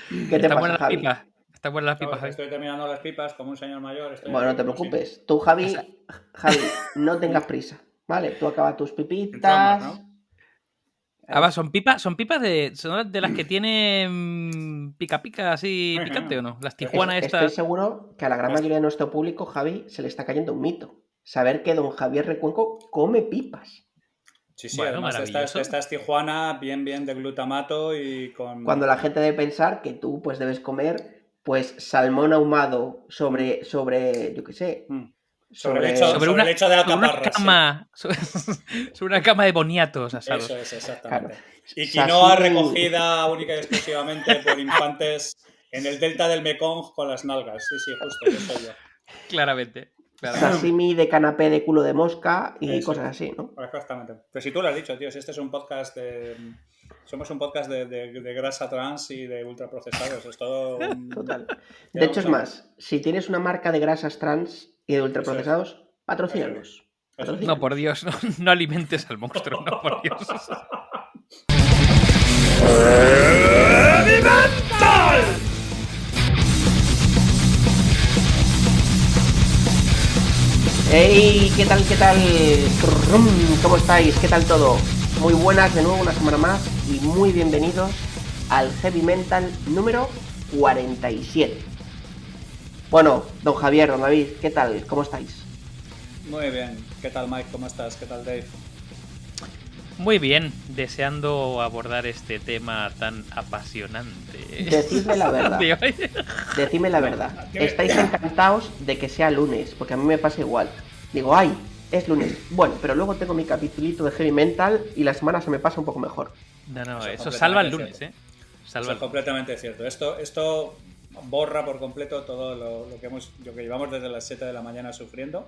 ¿Qué te Están pasa, buenas las Javi? pipas. Están buenas las pipas, Javi. Estoy terminando las pipas como un señor mayor. Bueno, no te preocupes. Tú, Javi, no tengas prisa, ¿vale? Tú acabas tus Entramos, pipitas. ¿no? Ah, son pipas son de las que tienen pica pica así picante o no. Las Tijuana Estoy estas. seguro que a la gran mayoría de nuestro público, Javi, se le está cayendo un mito. Saber que don Javier Recuenco come pipas. Sí, Bueno, además maravilloso. esta es Tijuana, bien de glutamato y con... Cuando la gente debe pensar que tú pues debes comer pues salmón ahumado sobre yo qué sé, Sobre el hecho de alcaparras, sobre una cama de boniatos asados. Eso es, exactamente. Claro. Y quinoa Sashimi... recogida única y exclusivamente por infantes en el delta del Mekong con las nalgas. Sí, justo, yo soy yo. Claramente. Sashimi de canapé de culo de mosca y Eso, cosas así, ¿no? Exactamente. Pero si tú lo has dicho, tío, si este es un podcast de... Somos un podcast de grasa trans y de ultraprocesados. Es todo... Total. De hecho, es más, si tienes una marca de grasas trans y de ultraprocesados, patrocínanos. No, por Dios, no alimentes al monstruo, no, por Dios. ¡Elemental! ¡Hey! ¿Qué tal? ¿Cómo estáis? ¿Qué tal todo? Muy buenas de nuevo, una semana más y muy bienvenidos al Heavy Mental número 47. Bueno, don Javier, don David, ¿qué tal? ¿Cómo estáis? Muy bien. ¿Qué tal, Mike? ¿Cómo estás? ¿Qué tal, Dave? Muy bien, deseando abordar este tema tan apasionante. Decidme la verdad. Decidme la verdad. Estáis encantados de que sea lunes, porque a mí me pasa igual. Digo, ay, es lunes. Bueno, pero luego tengo mi capitulito de Heavy Mental y la semana se me pasa un poco mejor. No, eso salva el lunes, ¿eh? Salva es completamente cierto. Esto borra por completo todo lo que llevamos desde las 7 de la mañana sufriendo.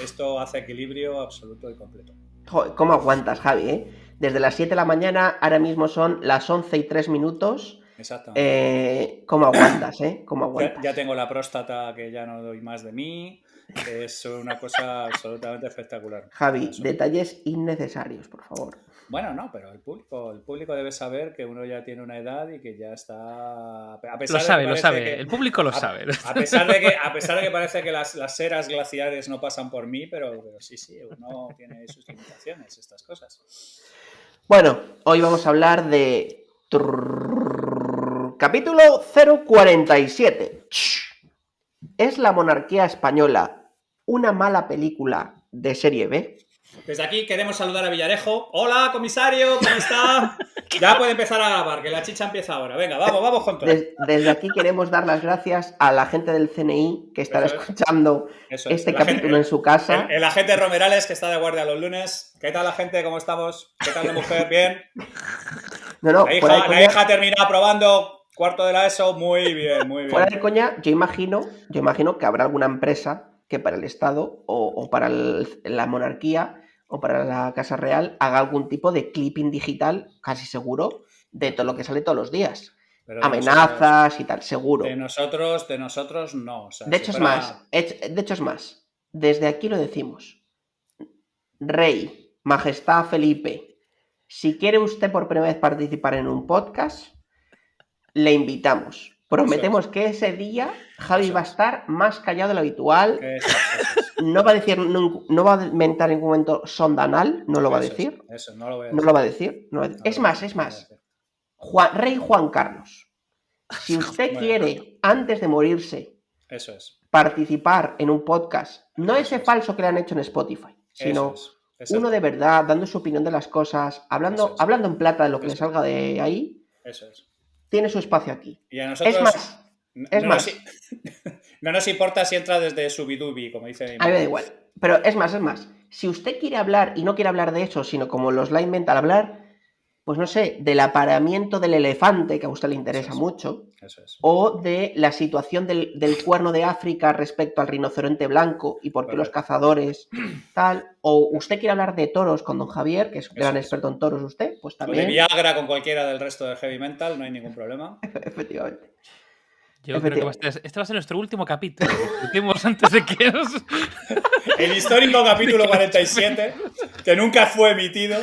Esto hace equilibrio absoluto y completo. Joder, ¿cómo aguantas, Javi? Desde las 7 de la mañana, ahora mismo son las 11:03. Exactamente. ¿Cómo aguantas, ¿Cómo aguantas? Ya tengo la próstata que ya no doy más de mí. Es una cosa absolutamente espectacular. Javi, detalles innecesarios, por favor. Bueno, no, pero el público debe saber que uno ya tiene una edad y que ya está... Lo sabe. El público lo sabe. A pesar de que parece que las eras glaciares no pasan por mí, pero sí, uno tiene sus limitaciones, estas cosas. Bueno, hoy vamos a hablar de... Capítulo 047. ¿Es la monarquía española una mala película de serie B? Desde aquí queremos saludar a Villarejo. ¡Hola, comisario! ¿Cómo está? Ya puede empezar a grabar, que la chicha empieza ahora. Venga, vamos con todo. Desde aquí queremos dar las gracias a la gente del CNI que estará escuchando este capítulo en su casa. El agente Romerales, que está de guardia los lunes. ¿Qué tal la gente? ¿Cómo estamos? ¿Qué tal la mujer? ¿Bien? No, la hija ha terminado aprobando cuarto de la ESO. Muy bien. Fuera de coña, yo imagino que habrá alguna empresa que para el Estado o para la monarquía o para la Casa Real haga algún tipo de clipping digital, casi seguro, de todo lo que sale todos los días. Pero amenazas y tal, seguro. De nosotros no. O sea, de hecho es más, desde aquí lo decimos. Rey, Majestad Felipe, si quiere usted por primera vez participar en un podcast, le invitamos. Prometemos que ese día Javi va a estar más callado de lo habitual. No va a decir, no va a inventar en ningún momento sonda anal, no lo va a decir. No lo va a decir. Es más. Rey Juan Carlos, si usted quiere, antes de morirse, participar en un podcast, no ese falso que le han hecho en Spotify, sino uno de verdad, dando su opinión de las cosas, hablando en plata de lo que le salga de ahí. Eso es. Tiene su espacio aquí. Y a nosotros, es más. No nos importa si entra desde Subidubi, como dice mi madre. A mí me da igual. Pero es más. Si usted quiere hablar, y no quiere hablar de eso, sino como los Line Mental hablar, pues no sé, del apareamiento del elefante, que a usted le interesa mucho, o de la situación del cuerno de África respecto al rinoceronte blanco y por qué los cazadores, tal, o usted quiere hablar de toros con don Javier, que es un gran experto en toros usted, pues también... O de Viagra con cualquiera del resto de Heavy Mental, no hay ningún problema. Efectivamente. Yo creo que este va a ser nuestro último capítulo. Antes de que El histórico capítulo 47, que nunca fue emitido.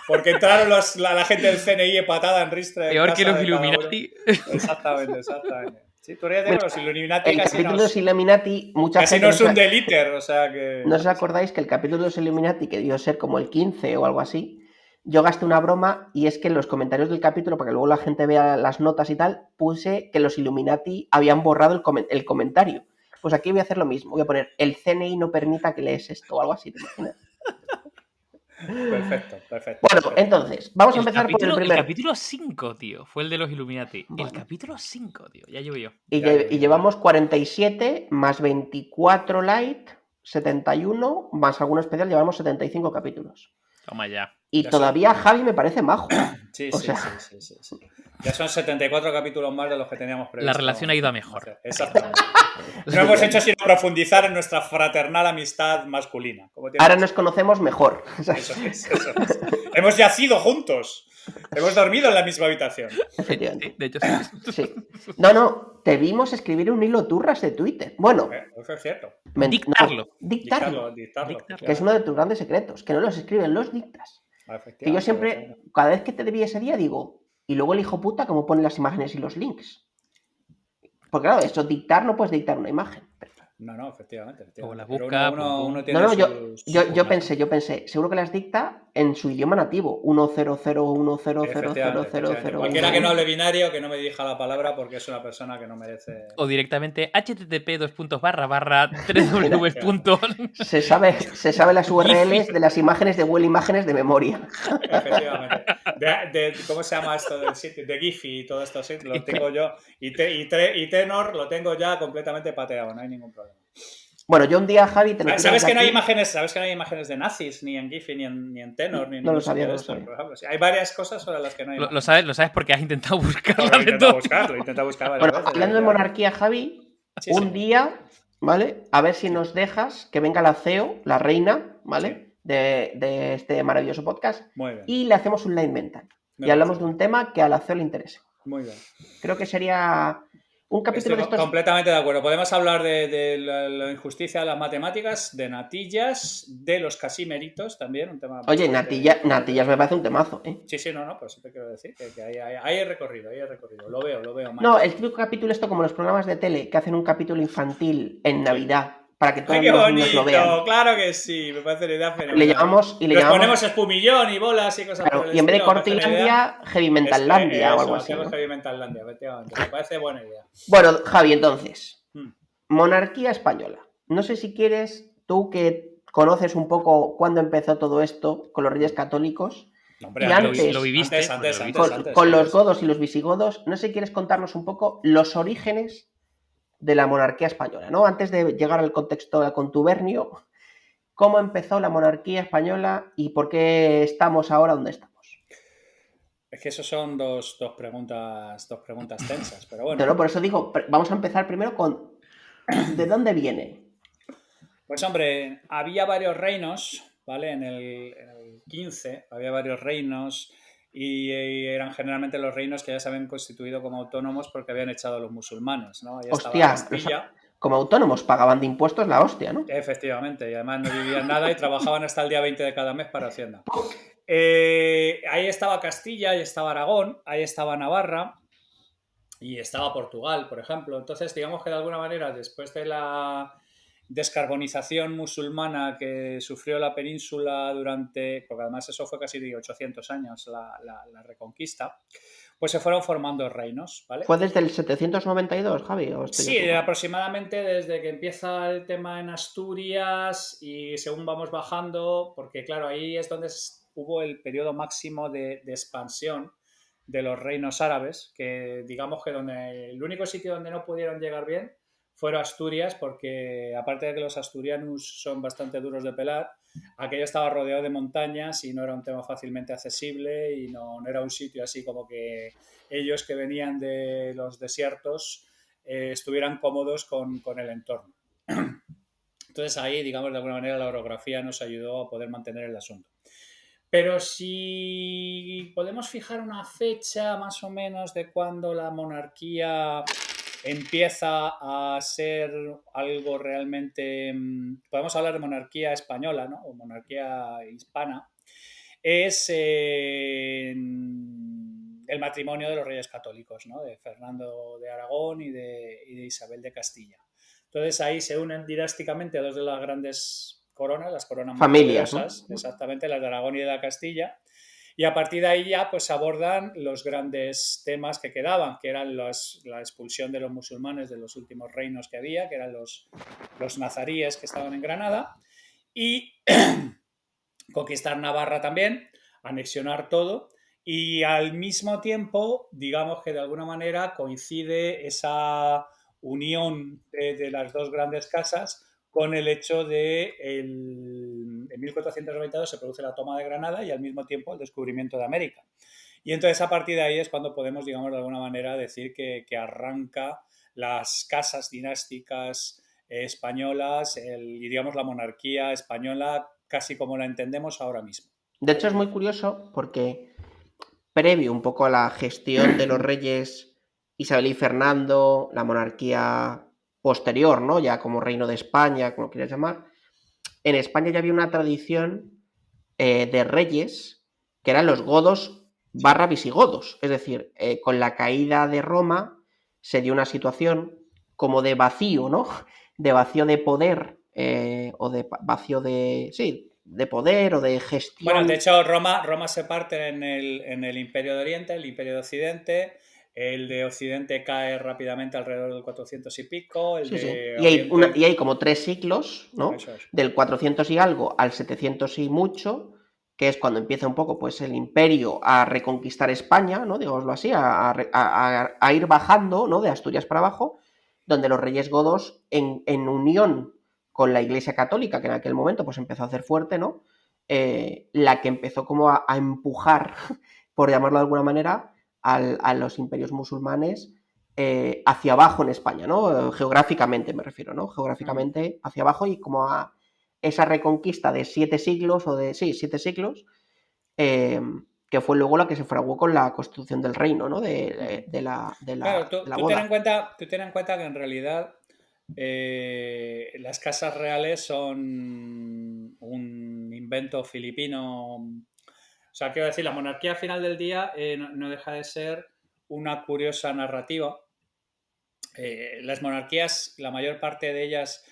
porque entraron la gente del CNI patada en ristre. Peor que los Illuminati. Exactamente. Sí, tú eres de los Illuminati el casi capítulo de los Illuminati, mucha casi gente no es un deliter, o sea que... ¿No os acordáis que el capítulo de los Illuminati, que debió ser como el 15 o algo así, yo gasté una broma y es que en los comentarios del capítulo, para que luego la gente vea las notas y tal, puse que los Illuminati habían borrado el comentario. Pues aquí voy a hacer lo mismo, voy a poner el CNI no permita que lees esto o algo así, ¿te imaginas? Perfecto. Bueno, entonces, vamos a empezar por el primer... El capítulo 5, tío, fue el de los Illuminati. Bueno. El capítulo 5, tío, ya llovió. Y llevamos 47 más 24 light, 71, más alguno especial, llevamos 75 capítulos. Toma ya. Y todavía Javi me parece majo. Sí. Ya son 74 capítulos más de los que teníamos previsto. La relación ha ido a mejor. Exactamente. No hemos hecho sino profundizar en nuestra fraternal amistad masculina. Ahora nos conocemos mejor. Eso es. Hemos yacido juntos. Hemos dormido en la misma habitación. Efectivamente. Sí, de hecho, sí. No, te vimos escribir un hilo turras de Twitter. Bueno. Eso es cierto. Dictarlo. Que es uno de tus grandes secretos. Que no los escriben, los dictas. Que yo siempre, cada vez que te debí ese día, digo, y luego el hijo puta, ¿cómo pone las imágenes y los links? Porque claro, eso dictar no puedes dictar una imagen. No, efectivamente. O la busca. Uno tiene yo pensé, seguro que las dicta en su idioma nativo. 10010000000. Cualquiera que no hable binario, que no me dirija la palabra porque es una persona que no merece. O directamente http://3w. Se sabe las URLs de las imágenes de Google Imágenes de memoria. Efectivamente. ¿Cómo se llama esto del sitio? De Giphy y todo esto, sí, lo tengo yo. Y Tenor lo tengo ya completamente pateado, no hay ningún problema. Bueno, yo un día, Javi, te lo ¿Sabes que no hay imágenes de nazis, ni en Giphy, ni en Tenor, ni en no lo sabía, por ejemplo? Sí, hay varias cosas sobre las que no hay lo sabes porque has intentado buscarlo. Lo he intentado buscar varias veces. Hablando de monarquía, Javi, día, ¿vale? A ver si nos dejas que venga la CEO, la reina, ¿vale? Sí. De este maravilloso podcast. Muy bien. Y le hacemos un light mental. Y hablamos de un tema que a la CEO le interese. Muy bien. Creo que sería un capítulo de estos... Completamente de acuerdo. Podemos hablar de la injusticia de las matemáticas, de natillas, de los casimeritos también. Un tema. Oye, natillas me parece un temazo, ¿eh? Sí, no, pues te quiero decir que hay recorrido, Lo veo. No, el típico capítulo esto como los programas de tele que hacen un capítulo infantil en Navidad. Para que todos los niños lo vean. Claro que sí, me parece la idea fenomenal. Le llamamos ponemos espumillón y bolas y cosas por el y en vez de Cortilandia, Heavy Mentallandia o algo así. ¿no? Heavy Mentallandia, efectivamente. Me parece buena idea. Bueno, Javi, entonces, monarquía española. No sé si quieres, tú que conoces un poco cuándo empezó todo esto con los Reyes Católicos. No, hombre, y antes, lo viviste antes, con los godos y los visigodos, no sé si quieres contarnos un poco los orígenes de la monarquía española, ¿no? Antes de llegar al contexto del contubernio, ¿cómo empezó la monarquía española y por qué estamos ahora donde estamos? Es que eso son dos preguntas tensas, pero bueno. No, por eso digo, vamos a empezar primero con ¿de dónde viene? Pues hombre, había varios reinos, ¿vale? En el 15 había varios reinos y eran generalmente los reinos que ya se habían constituido como autónomos porque habían echado a los musulmanes, ¿no? Ahí hostia, Castilla. Como autónomos pagaban de impuestos la hostia, ¿no? Efectivamente, y además no vivían nada y trabajaban hasta el día 20 de cada mes para Hacienda. Ahí estaba Castilla, ahí estaba Aragón, ahí estaba Navarra y estaba Portugal, por ejemplo. Entonces, digamos que de alguna manera, después de la descarbonización musulmana que sufrió la península durante, porque además eso fue casi de 800 años, la reconquista, pues se fueron formando reinos, ¿vale? ¿Fue desde el 792, Javi? Sí, aproximadamente desde que empieza el tema en Asturias y según vamos bajando, porque claro, ahí es donde hubo el periodo máximo de expansión de los reinos árabes, que digamos que el único sitio donde no pudieron llegar bien fueron Asturias, porque aparte de que los asturianos son bastante duros de pelar, aquello estaba rodeado de montañas y no era un tema fácilmente accesible y no era un sitio así como que ellos que venían de los desiertos estuvieran cómodos con el entorno. Entonces ahí, digamos, de alguna manera la orografía nos ayudó a poder mantener el asunto. Pero si podemos fijar una fecha más o menos de cuando la monarquía empieza a ser algo realmente... Podemos hablar de monarquía española, ¿no? O monarquía hispana. es el matrimonio de los reyes católicos, ¿no? De Fernando de Aragón y de Isabel de Castilla. Entonces ahí se unen dinásticamente dos de las grandes coronas, las coronas más Familias, ¿no? poderosas, exactamente, las de Aragón y de la Castilla. Y a partir de ahí ya pues abordan los grandes temas que quedaban, que eran la expulsión de los musulmanes de los últimos reinos que había, que eran los nazaríes que estaban en Granada, y conquistar Navarra también, anexionar todo, y al mismo tiempo, digamos que de alguna manera coincide esa unión de las dos grandes casas con el hecho de en 1492 se produce la toma de Granada y al mismo tiempo el descubrimiento de América. Y entonces a partir de ahí es cuando podemos, digamos, de alguna manera decir que arranca las casas dinásticas españolas y, digamos, la monarquía española casi como la entendemos ahora mismo. De hecho, es muy curioso porque previo un poco a la gestión de los reyes Isabel y Fernando, la monarquía posterior, ¿no? Ya como reino de España, como quieras llamar, en España ya había una tradición de reyes que eran los godos / visigodos. Es decir, con la caída de Roma se dio una situación como de vacío, ¿no? De vacío de poder o de vacío de... Sí, de poder o de gestión. Bueno, de hecho, Roma se parte en el Imperio de Oriente, el Imperio de Occidente. El de Occidente cae rápidamente alrededor del 400 y pico. El Sí, sí. de Y hay como 3 ciclos, ¿no? Eso es. Del 400 y algo al 700 y mucho, que es cuando empieza un poco pues el imperio a reconquistar España, ¿no? Digámoslo así, a ir bajando, ¿no? De Asturias para abajo, donde los reyes godos, en unión con la Iglesia Católica, que en aquel momento pues empezó a hacer fuerte, ¿no? La que empezó como a empujar, por llamarlo de alguna manera, a los imperios musulmanes hacia abajo en España, ¿no? Geográficamente me refiero, ¿no? Geográficamente hacia abajo y como a esa reconquista de 7 siglos, o de, sí, 7 siglos, que fue luego la que se fraguó con la constitución del reino, ¿no? De la Claro, boda. tú ten en cuenta que en realidad las casas reales son un invento filipino. O sea, quiero decir, la monarquía al final del día no deja de ser una curiosa narrativa. Las monarquías, la mayor parte de ellas,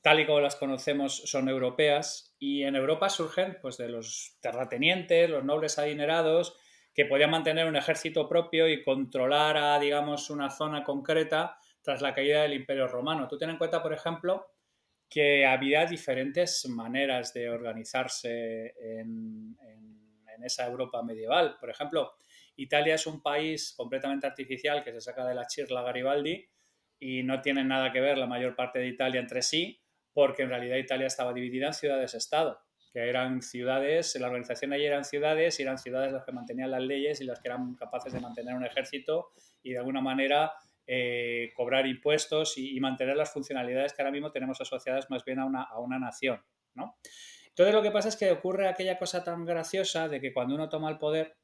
tal y como las conocemos, son europeas, y en Europa surgen pues, de los terratenientes, los nobles adinerados, que podían mantener un ejército propio y controlar a, digamos, una zona concreta tras la caída del Imperio Romano. Tú ten en cuenta, por ejemplo, que había diferentes maneras de organizarse en esa Europa medieval. Por ejemplo, Italia es un país completamente artificial que se saca de la chirla Garibaldi y no tiene nada que ver la mayor parte de Italia entre sí, porque en realidad Italia estaba dividida en ciudades-estado, que eran ciudades, la organización allí eran ciudades, y eran ciudades las que mantenían las leyes y las que eran capaces de mantener un ejército y de alguna manera cobrar impuestos y mantener las funcionalidades que ahora mismo tenemos asociadas más bien a una nación, ¿no? Entonces lo que pasa es que ocurre aquella cosa tan graciosa de que cuando uno toma el poder,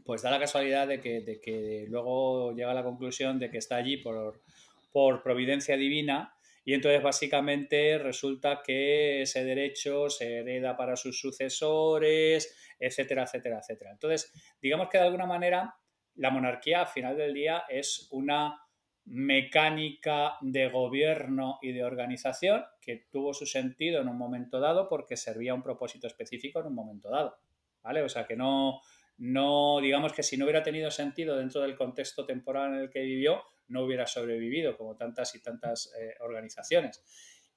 pues da la casualidad de que luego llega a la conclusión de que está allí por providencia divina, y entonces básicamente resulta que ese derecho se hereda para sus sucesores, etcétera, etcétera, etcétera. Entonces, digamos que de alguna manera la monarquía al final del día es una mecánica de gobierno y de organización que tuvo su sentido en un momento dado porque servía a un propósito específico en un momento dado, ¿vale? O sea que no, digamos que si no hubiera tenido sentido dentro del contexto temporal en el que vivió, no hubiera sobrevivido como tantas y tantas organizaciones.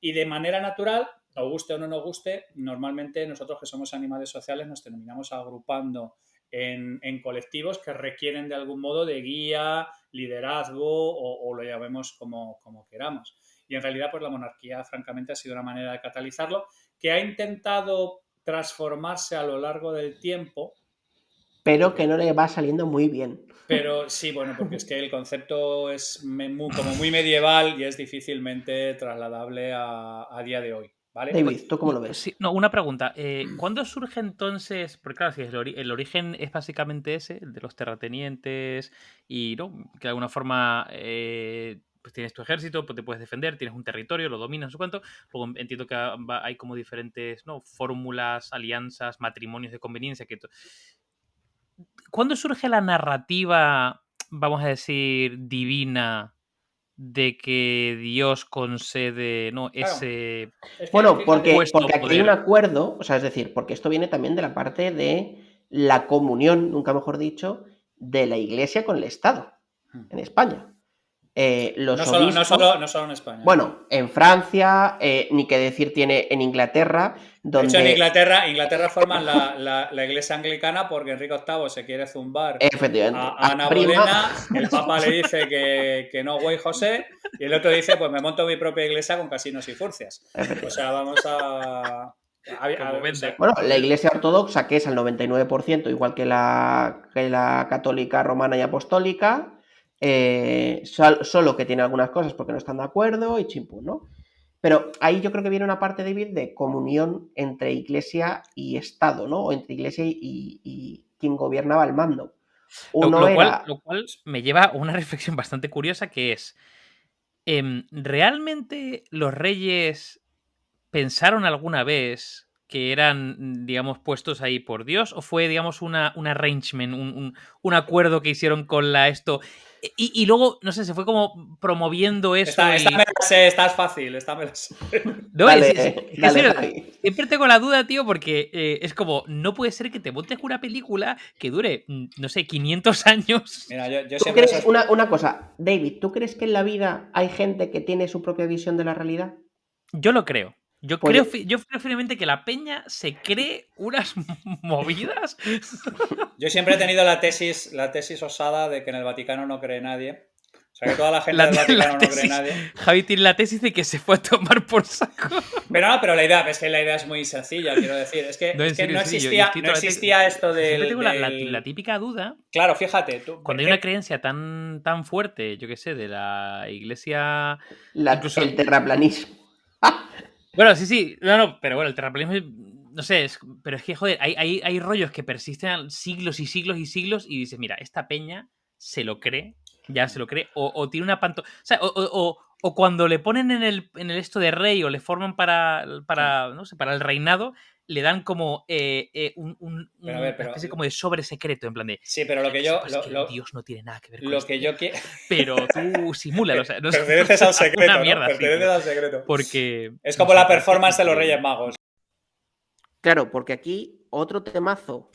Y de manera natural, nos guste o no nos guste, normalmente nosotros que somos animales sociales nos terminamos agrupando en colectivos que requieren de algún modo de guía, liderazgo o lo llamemos como queramos. Y en realidad pues la monarquía francamente ha sido una manera de catalizarlo, que ha intentado transformarse a lo largo del tiempo, pero que no le va saliendo muy bien. pero sí, bueno, porque es que el concepto es como muy medieval y es difícilmente trasladable a día de hoy, ¿vale? David, ¿tú cómo lo ves? Sí, no, una pregunta. ¿Cuándo surge entonces? Porque claro, si el origen es básicamente ese, el de los terratenientes, y ¿no? Que de alguna forma pues tienes tu ejército, pues te puedes defender, tienes un territorio, lo dominas, no sé cuánto. Luego entiendo que hay como diferentes, ¿no?, fórmulas, alianzas, matrimonios de conveniencia. ¿Cuándo surge la narrativa, vamos a decir, divina de que Dios concede, ¿no?, Claro. ese Es que, Bueno, fíjate, porque puesto, aquí hay un poder? acuerdo, o sea, es decir, porque esto viene también de la parte de la comunión, nunca mejor dicho, de la Iglesia con el Estado en España. Los no solo obispos, en España. bueno, en Francia, ni qué decir tiene en Inglaterra, De hecho, en donde Inglaterra forman la iglesia anglicana porque Enrique VIII se quiere zumbar efectivamente, a a Ana la prima, Bolena, el Papa le dice que no, güey, José, y el otro dice, pues me monto mi propia iglesia con casinos y furcias. O efectivamente. sea, vamos a... Como o sea, venda. Bueno, la Iglesia Ortodoxa, que es al 99%, igual que la católica romana y apostólica, solo que tiene algunas cosas porque no están de acuerdo y chimpún, ¿no? Pero ahí yo creo que viene una parte, David, de comunión entre Iglesia y Estado, ¿no? O entre Iglesia y quien gobernaba el mando. Uno Lo cual era me lleva a una reflexión bastante curiosa, que es, ¿realmente los reyes pensaron alguna vez que eran, digamos, puestos ahí por Dios? ¿O fue, digamos, un arrangement, un acuerdo que hicieron con esto? Y luego, no sé, se fue como promoviendo eso esta y... me la sé, esta es fácil, esta me la sé. No, Dale, es que en dale, serio, Javi. siempre tengo la duda, tío, porque es como, no puede ser que te montes una película que dure, no sé, 500 años. Mira, yo ¿Tú siempre... crees una cosa, David? ¿Tú crees que en la vida hay gente que tiene su propia visión de la realidad? Yo lo creo. Pues Yo creo firmemente que la peña se cree unas movidas. Yo siempre he tenido la tesis osada de que en el Vaticano no cree nadie. O sea, que toda la gente del Vaticano no cree nadie. Javi tiene la tesis de que se fue a tomar por saco. Pero la idea es muy sencilla, quiero decir. Es que No, en serio, no sí, yo existía esto siempre del... tengo la típica duda. Claro, fíjate. Cuando hay una creencia tan fuerte, yo qué sé, de la iglesia. Incluso. el terraplanismo. Bueno, sí, no, pero bueno, el terraplanismo, no sé, pero es que, joder, hay rollos que persisten siglos y siglos y siglos y dices, mira, esta peña se lo cree, ya se lo cree, o tiene una panto... O sea, o cuando le ponen en el esto de rey o le forman para no sé, para el reinado, le dan como una especie como de sobre secreto, en plan de... Sí, pero lo que que yo... sepas que Dios no tiene nada que ver con Lo que yo quiero... Pero tú simúlalo, o sea, no Perteneces al secreto, una ¿no? mierda así, Perteneces tío. al secreto. Porque... Es como la performance de los Reyes Magos. Claro, porque aquí otro temazo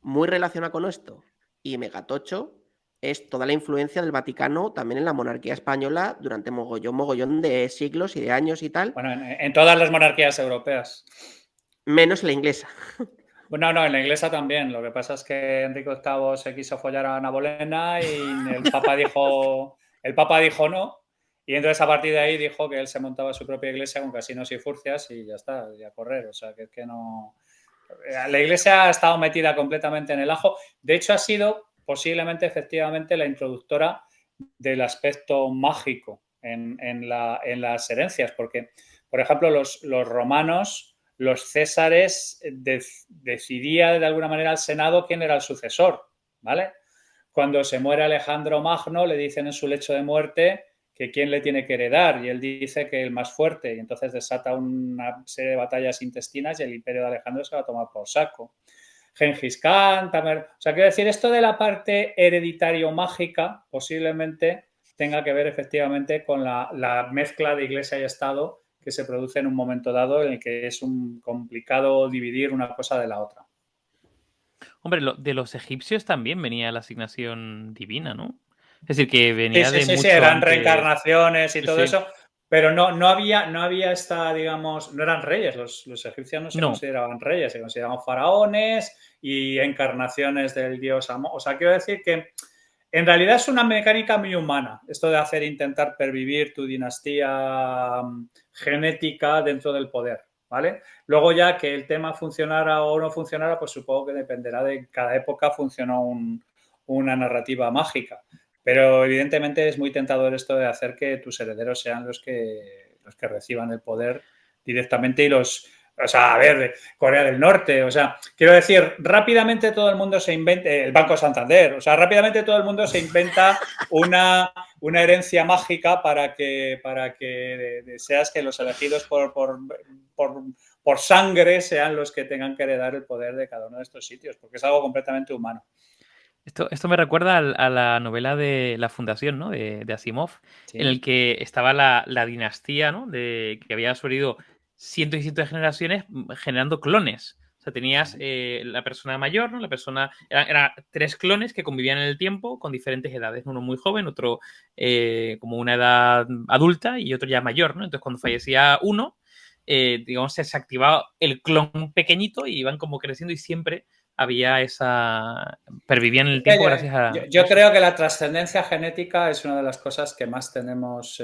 muy relacionado con esto y megatocho es toda la influencia del Vaticano también en la monarquía española durante mogollón de siglos y de años y tal. Bueno, en todas las monarquías europeas. Menos la inglesa. No, en la inglesa también. Lo que pasa es que Enrique VIII se quiso follar a Ana Bolena y el Papa dijo no. Y entonces a partir de ahí dijo que él se montaba su propia iglesia con casinos y furcias y ya está, y a correr. O sea, que es que no... La iglesia ha estado metida completamente en el ajo. De hecho, ha sido posiblemente, efectivamente, la introductora del aspecto mágico en las herencias. Porque, por ejemplo, los romanos, los césares, decidía de alguna manera al Senado quién era el sucesor, ¿vale? Cuando se muere Alejandro Magno, le dicen en su lecho de muerte que quién le tiene que heredar, y él dice que el más fuerte, y entonces desata una serie de batallas intestinas y el imperio de Alejandro se va a tomar por saco. Gengis Khan, también... O sea, quiero decir, esto de la parte hereditario-mágica posiblemente tenga que ver efectivamente con la mezcla de iglesia y Estado que se produce en un momento dado en el que es un complicado dividir una cosa de la otra. Hombre, de los egipcios también venía la asignación divina, ¿no? Es decir, que venía de mucho eran antes. reencarnaciones y todo eso, pero no había esta, digamos, no eran reyes, los egipcios no se consideraban reyes, se consideraban faraones y encarnaciones del dios Amón. O sea, quiero decir que en realidad es una mecánica muy humana, esto de intentar pervivir tu dinastía genética dentro del poder, ¿vale? Luego ya que el tema funcionara o no funcionara, pues supongo que dependerá de cada época funcionó una narrativa mágica. Pero evidentemente es muy tentador esto de hacer que tus herederos sean los que reciban el poder directamente y los... O sea, a ver, Corea del Norte, o sea, quiero decir, rápidamente todo el mundo se inventa, el Banco Santander, o sea, rápidamente todo el mundo se inventa una una herencia mágica para que seas que los elegidos por sangre sean los que tengan que heredar el poder de cada uno de estos sitios, porque es algo completamente humano. Esto me recuerda a la novela de La Fundación, ¿no? De Asimov, Sí. en el que estaba la dinastía, ¿no? Que había sobrevivido cientos y cientos de generaciones generando clones. O sea, tenías la persona mayor, ¿no? Eran 3 clones que convivían en el tiempo con diferentes edades. Uno muy joven, otro como una edad adulta y otro ya mayor, ¿no? Entonces, cuando fallecía uno, digamos, se activaba el clon pequeñito y iban como creciendo y siempre había pervivían en el tiempo gracias a yo eso. creo que la trascendencia genética es una de las cosas que más tenemos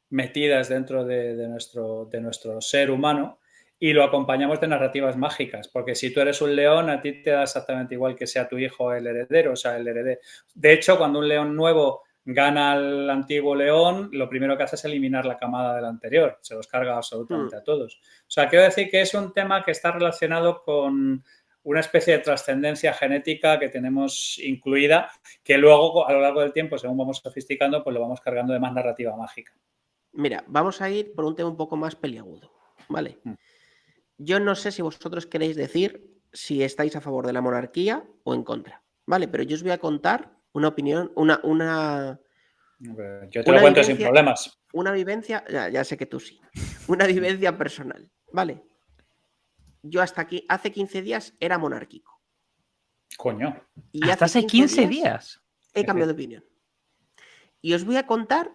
metidas dentro de nuestro ser humano, y lo acompañamos de narrativas mágicas, porque si tú eres un león, a ti te da exactamente igual que sea tu hijo el heredero, o sea, el heredero. De hecho, cuando un león nuevo gana al antiguo león, lo primero que hace es eliminar la camada del anterior, se los carga absolutamente a todos. O sea, quiero decir que es un tema que está relacionado con una especie de trascendencia genética que tenemos incluida, que luego a lo largo del tiempo, según vamos sofisticando, pues lo vamos cargando de más narrativa mágica. Mira, vamos a ir por un tema un poco más peliagudo, ¿vale? Yo no sé si vosotros queréis decir si estáis a favor de la monarquía o en contra, ¿vale? Pero yo os voy a contar una opinión, Yo te lo cuento sin problemas. Una vivencia, ya sé que tú sí, una vivencia personal, ¿vale? Yo hasta aquí, hace 15 días era monárquico. Coño. Y hasta hace 15 días. He cambiado de opinión. Y os voy a contar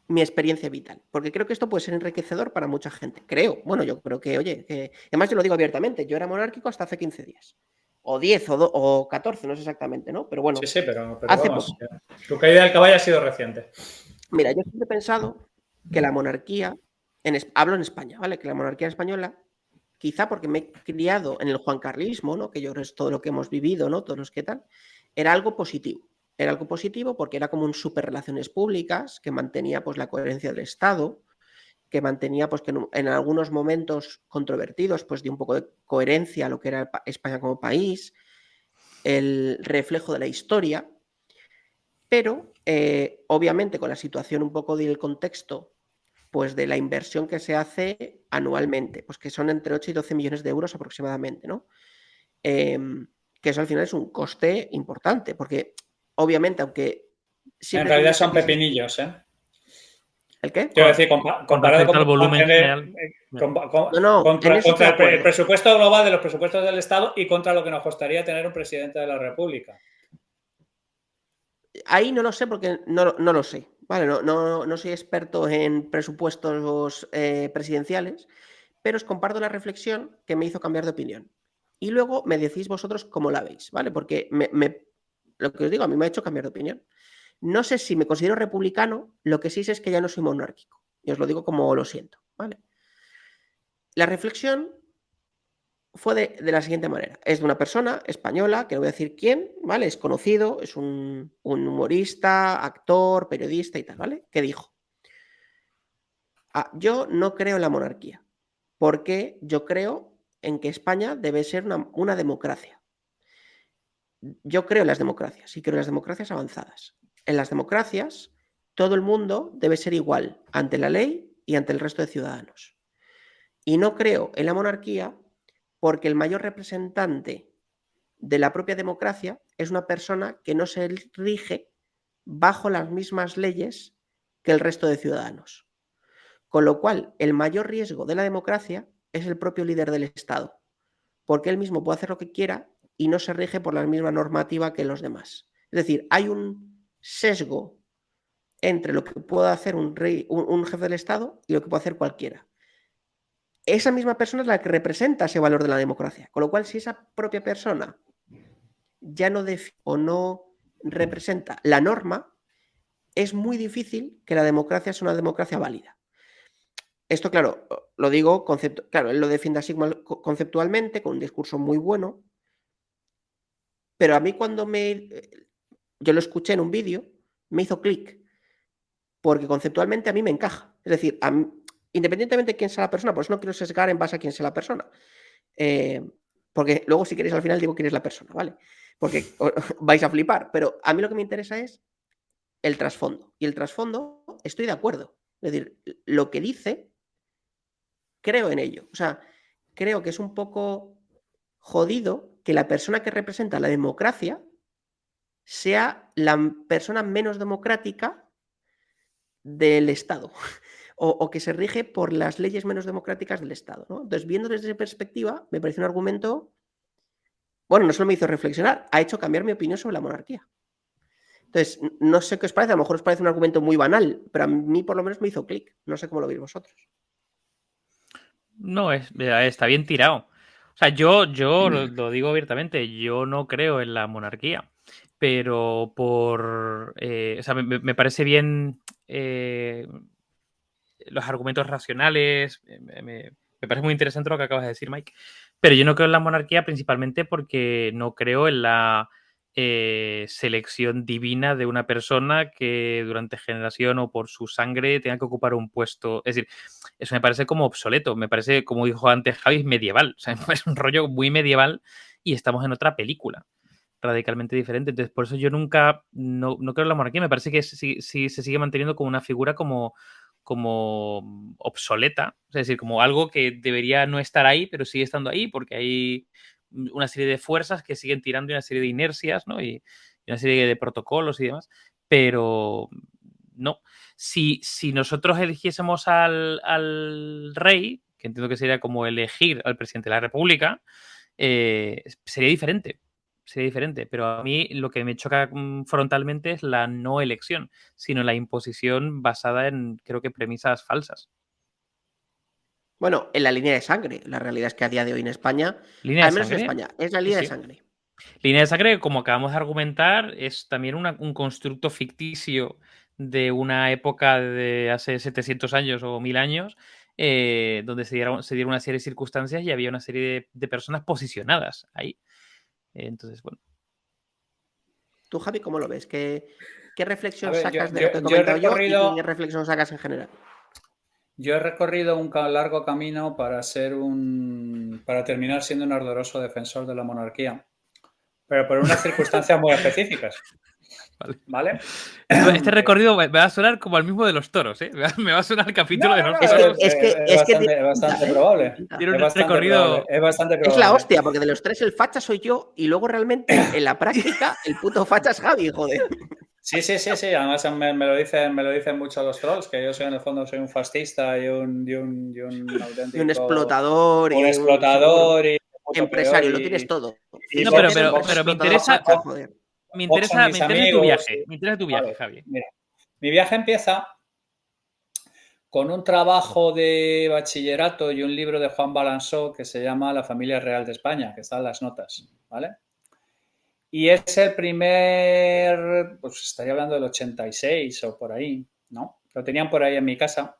mi experiencia vital, porque creo que esto puede ser enriquecedor para mucha gente. Creo. Bueno, yo creo que, oye, además yo lo digo abiertamente, yo era monárquico hasta hace 15 días. O 10 o 14, no sé exactamente, ¿no? Pero bueno, sí, pero hace vamos, poco. Tu caída del caballo ha sido reciente. Mira, yo siempre he pensado que la monarquía, hablo en España, ¿vale? Que la monarquía española, quizá porque me he criado en el juancarlismo, ¿no? Que yo creo es todo lo que hemos vivido, ¿no? Todos los que tal, era algo positivo. Era algo positivo porque era como un super relaciones públicas que mantenía pues la coherencia del Estado, que mantenía pues que en algunos momentos controvertidos pues dio un poco de coherencia a lo que era España como país, el reflejo de la historia, pero obviamente con la situación un poco del contexto pues de la inversión que se hace anualmente, pues que son entre 8 y 12 millones de euros aproximadamente, ¿no? Que eso al final es un coste importante, porque obviamente, aunque siempre en realidad son pepinillos, ¿eh? ¿El qué? Quiero decir, comparado con el volumen general. Contra el presupuesto global de los presupuestos del Estado y contra lo que nos costaría tener un presidente de la República. Ahí no lo sé porque no lo sé. Vale, no soy experto en presupuestos presidenciales, pero os comparto la reflexión que me hizo cambiar de opinión. Y luego me decís vosotros cómo la veis, ¿vale? Porque lo que os digo, a mí me ha hecho cambiar de opinión. No sé si me considero republicano, lo que sí sé es que ya no soy monárquico. Y os lo digo como lo siento, ¿vale? La reflexión fue de la siguiente manera. Es de una persona española, que no voy a decir quién, ¿vale? Es conocido, es un humorista, actor, periodista y tal, ¿vale? Que dijo, yo no creo en la monarquía, porque yo creo en que España debe ser una democracia. Yo creo en las democracias y creo en las democracias avanzadas. En las democracias, todo el mundo debe ser igual ante la ley y ante el resto de ciudadanos. Y no creo en la monarquía porque el mayor representante de la propia democracia es una persona que no se rige bajo las mismas leyes que el resto de ciudadanos. Con lo cual, el mayor riesgo de la democracia es el propio líder del Estado, porque él mismo puede hacer lo que quiera y no se rige por la misma normativa que los demás. Es decir, hay un sesgo entre lo que puede hacer un jefe del Estado y lo que puede hacer cualquiera. Esa misma persona es la que representa ese valor de la democracia. Con lo cual, si esa propia persona ya no representa la norma, es muy difícil que la democracia sea una democracia válida. Esto, claro, lo digo, claro, él lo defiende así conceptualmente, con un discurso muy bueno, pero a mí cuando yo lo escuché en un vídeo, me hizo clic, porque conceptualmente a mí me encaja. Es decir, independientemente de quién sea la persona, por eso no quiero sesgar en base a quién sea la persona, porque luego si queréis al final digo quién es la persona, ¿vale? Porque vais a flipar, pero a mí lo que me interesa es el trasfondo. Y el trasfondo, estoy de acuerdo. Es decir, lo que dice, creo en ello. O sea, creo que es un poco jodido que la persona que representa la democracia sea la persona menos democrática del Estado. O que se rige por las leyes menos democráticas del Estado, ¿no? Entonces, viendo desde esa perspectiva, me parece un argumento, bueno, no solo me hizo reflexionar, ha hecho cambiar mi opinión sobre la monarquía. Entonces, no sé qué os parece, a lo mejor os parece un argumento muy banal, pero a mí por lo menos me hizo clic. No sé cómo lo veis vosotros. No, está bien tirado. O sea, yo lo digo abiertamente, yo no creo en la monarquía, pero o sea, me parece bien los argumentos racionales, me parece muy interesante lo que acabas de decir, Mike, pero yo no creo en la monarquía principalmente porque no creo en la selección divina de una persona que durante generación o por su sangre tenga que ocupar un puesto. Es decir, eso me parece como obsoleto, me parece, como dijo antes Javi, medieval. O sea, es un rollo muy medieval y estamos en otra película radicalmente diferente. Entonces, por eso yo nunca, no creo en la monarquía. Me parece que sí se sigue manteniendo como una figura como obsoleta, es decir, como algo que debería no estar ahí, pero sigue estando ahí porque hay una serie de fuerzas que siguen tirando y una serie de inercias, ¿no? Y una serie de protocolos y demás, pero no. Si nosotros eligiésemos al rey, que entiendo que sería como elegir al presidente de la República, sería diferente. Sería diferente, pero a mí lo que me choca frontalmente es la no elección, sino la imposición basada en, creo que, premisas falsas. Bueno, en la línea de sangre. La realidad es que a día de hoy en España, Línea de al menos en sangre. España, es la Sí, línea de sí. sangre. Línea de sangre, como acabamos de argumentar, es también un constructo ficticio de una época de hace 700 años o 1000 años, donde se dieron una serie de circunstancias y había una serie de personas posicionadas ahí. Entonces, bueno. ¿Tú, Javi, cómo lo ves? ¿Qué reflexión A ver, sacas de lo que he comentado yo y qué reflexión sacas en general? Yo he recorrido un largo camino para para terminar siendo un ardoroso defensor de la monarquía, pero por unas circunstancias muy específicas. ¿Vale? Este recorrido me va a sonar como al mismo de los toros, ¿eh? Me va a sonar el capítulo de los toros. Es bastante probable. Tiene un recorrido. Es bastante probable. Es la hostia, porque de los tres el facha soy yo y luego realmente en la práctica el puto facha es Javi, joder. Sí. Además me lo dicen mucho los trolls, que yo soy en el fondo soy un fascista y un auténtico... Y un explotador. Un explotador y... empresario, lo tienes todo. No, pero me interesa... Facha, joder. Me interesa tu viaje. Me interesa tu viaje, vale, Javi. Mira, mi viaje empieza con un trabajo de bachillerato y un libro de Juan Balansó que se llama La familia real de España, que está en las notas, ¿vale? Y es el primer, pues estaría hablando del 86 o por ahí, ¿no? Lo tenían por ahí en mi casa,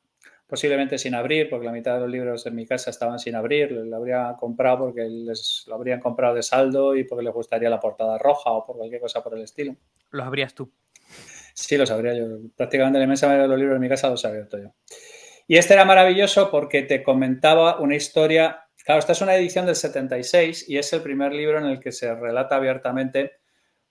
posiblemente sin abrir, porque la mitad de los libros en mi casa estaban sin abrir. Lo habría comprado porque lo habrían comprado de saldo y porque les gustaría la portada roja o por cualquier cosa por el estilo. ¿Los abrías tú? Sí, los abría yo. Prácticamente la inmensa mayoría de los libros en mi casa los he abierto yo. Y este era maravilloso porque te comentaba una historia. Claro, esta es una edición del 76 y es el primer libro en el que se relata abiertamente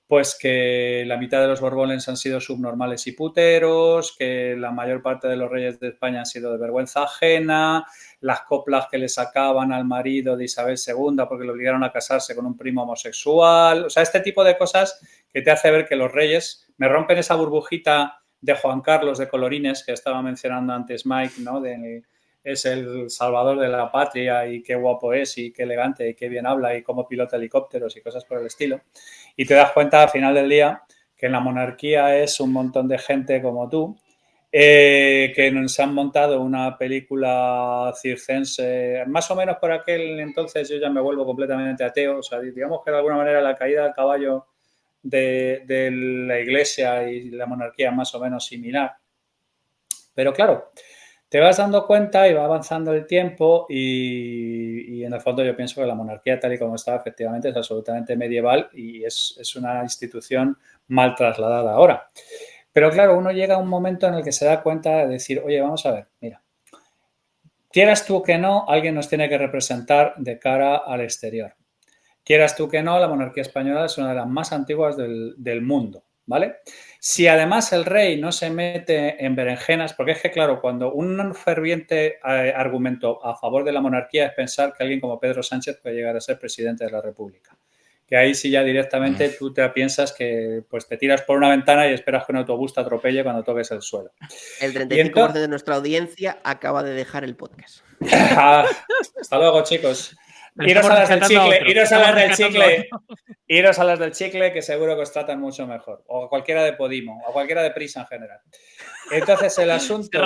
pues que la mitad de los Borbones han sido subnormales y puteros, que la mayor parte de los reyes de España han sido de vergüenza ajena, las coplas que le sacaban al marido de Isabel II porque le obligaron a casarse con un primo homosexual. O sea, este tipo de cosas que te hace ver que los reyes me rompen esa burbujita de Juan Carlos de colorines que estaba mencionando antes Mike, ¿no? Es el salvador de la patria y qué guapo es y qué elegante y qué bien habla y cómo pilota helicópteros y cosas por el estilo. Y te das cuenta al final del día que en la monarquía es un montón de gente como tú que se han montado una película circense, más o menos por aquel entonces yo ya me vuelvo completamente ateo, o sea, digamos que de alguna manera la caída del caballo de la iglesia y la monarquía es más o menos similar. Pero claro, te vas dando cuenta y va avanzando el tiempo y en el fondo yo pienso que la monarquía tal y como estaba efectivamente es absolutamente medieval y es una institución mal trasladada ahora. Pero claro, uno llega a un momento en el que se da cuenta de decir, oye, vamos a ver, mira, quieras tú que no, alguien nos tiene que representar de cara al exterior. Quieras tú que no, la monarquía española es una de las más antiguas del mundo, ¿vale? Si además el rey no se mete en berenjenas, porque es que, claro, cuando un ferviente argumento a favor de la monarquía es pensar que alguien como Pedro Sánchez puede llegar a ser presidente de la República. Que ahí sí ya directamente tú te piensas que pues te tiras por una ventana y esperas que un autobús te atropelle cuando toques el suelo. El 35% de nuestra audiencia acaba de dejar el podcast. Hasta luego, chicos. Iros a las del chicle, iros a las del chicle, que seguro que os tratan mucho mejor. O a cualquiera de Podimo, o a cualquiera de Prisa en general. Entonces el asunto...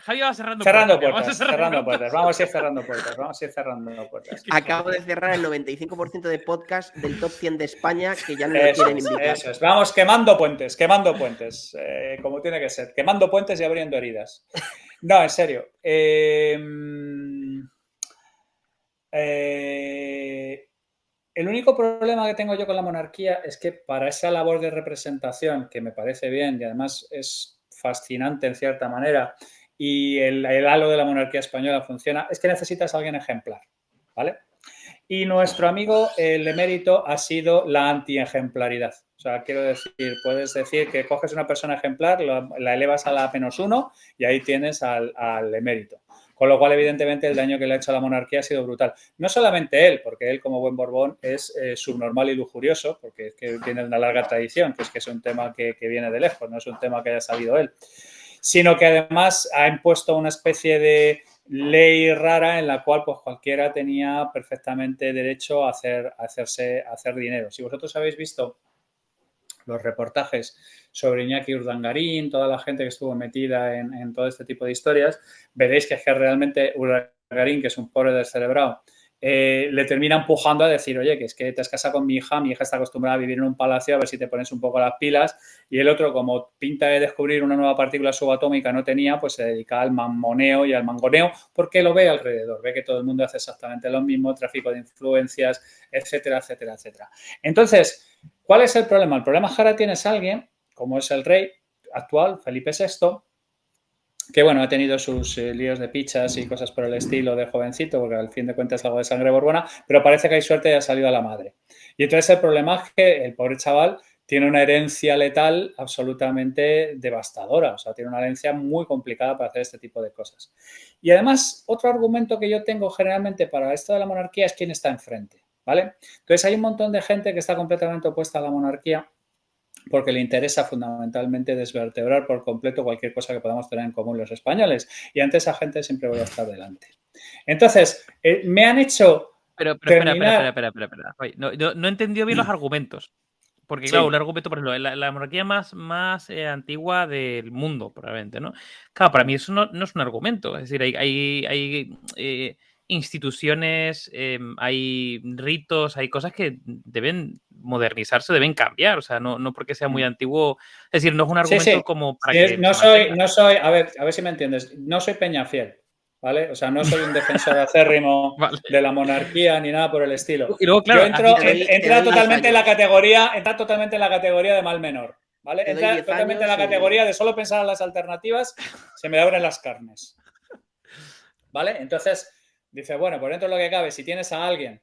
Javi va cerrando puertas. Vamos a ir cerrando puertas. Acabo de cerrar el 95% de podcast del top 100 de España que ya no me quieren invitar. Eso es. Vamos quemando puentes. Como tiene que ser. Quemando puentes y abriendo heridas. No, en serio. El único problema que tengo yo con la monarquía es que para esa labor de representación, que me parece bien y además es fascinante en cierta manera, y el halo de la monarquía española funciona, es que necesitas a alguien ejemplar, ¿vale? Y nuestro amigo, el emérito, ha sido la anti-ejemplaridad. O sea, quiero decir, puedes decir que coges una persona ejemplar, la elevas a la -1 y ahí tienes al emérito. Con lo cual, evidentemente, el daño que le ha hecho a la monarquía ha sido brutal. No solamente él, porque él, como buen Borbón, es subnormal y lujurioso, porque es que tiene una larga tradición, que es un tema que viene de lejos, no es un tema que haya sabido él, sino que además ha impuesto una especie de ley rara en la cual pues cualquiera tenía perfectamente derecho a hacer dinero. Si vosotros habéis visto los reportajes sobre Iñaki Urdangarín, toda la gente que estuvo metida en todo este tipo de historias, veréis que es que realmente Urdangarín, que es un pobre descerebrado, le termina empujando a decir, oye, que es que te has casado con mi hija está acostumbrada a vivir en un palacio, a ver si te pones un poco las pilas, y el otro, como pinta de descubrir una nueva partícula subatómica no tenía, pues se dedica al mamoneo y al mangoneo, porque lo ve alrededor, ve que todo el mundo hace exactamente lo mismo, tráfico de influencias, etcétera, etcétera, etcétera. Entonces, ¿cuál es el problema? El problema es que ahora tienes a alguien, como es el rey actual, Felipe VI, que bueno, ha tenido sus líos de pichas y cosas por el estilo de jovencito, porque al fin de cuentas es algo de sangre borbona, pero parece que hay suerte y ha salido a la madre. Y entonces el problema es que el pobre chaval tiene una herencia letal absolutamente devastadora, o sea, tiene una herencia muy complicada para hacer este tipo de cosas. Y además, otro argumento que yo tengo generalmente para esto de la monarquía es quién está enfrente, ¿vale? Entonces hay un montón de gente que está completamente opuesta a la monarquía porque le interesa fundamentalmente desvertebrar por completo cualquier cosa que podamos tener en común los españoles. Y ante esa gente siempre voy a estar delante. Entonces, me han hecho terminar... Espera. No he entendido bien los argumentos. Porque, claro, un argumento, por ejemplo, la monarquía más antigua del mundo, probablemente, ¿no? Claro, para mí eso no es un argumento. Es decir, hay instituciones, hay ritos, hay cosas que deben modernizarse, deben cambiar. O sea, no porque sea muy antiguo. Es decir, no es un argumento como para que. No soy, a ver si me entiendes. No soy Peñafiel, ¿vale? O sea, no soy un defensor acérrimo de la monarquía ni nada por el estilo. Y luego, claro, entra totalmente en la categoría de mal menor, ¿vale? Entra totalmente en la categoría de solo pensar en las alternativas, se me abren las carnes. ¿Vale? Entonces, dice, bueno, por dentro de lo que cabe, si tienes a alguien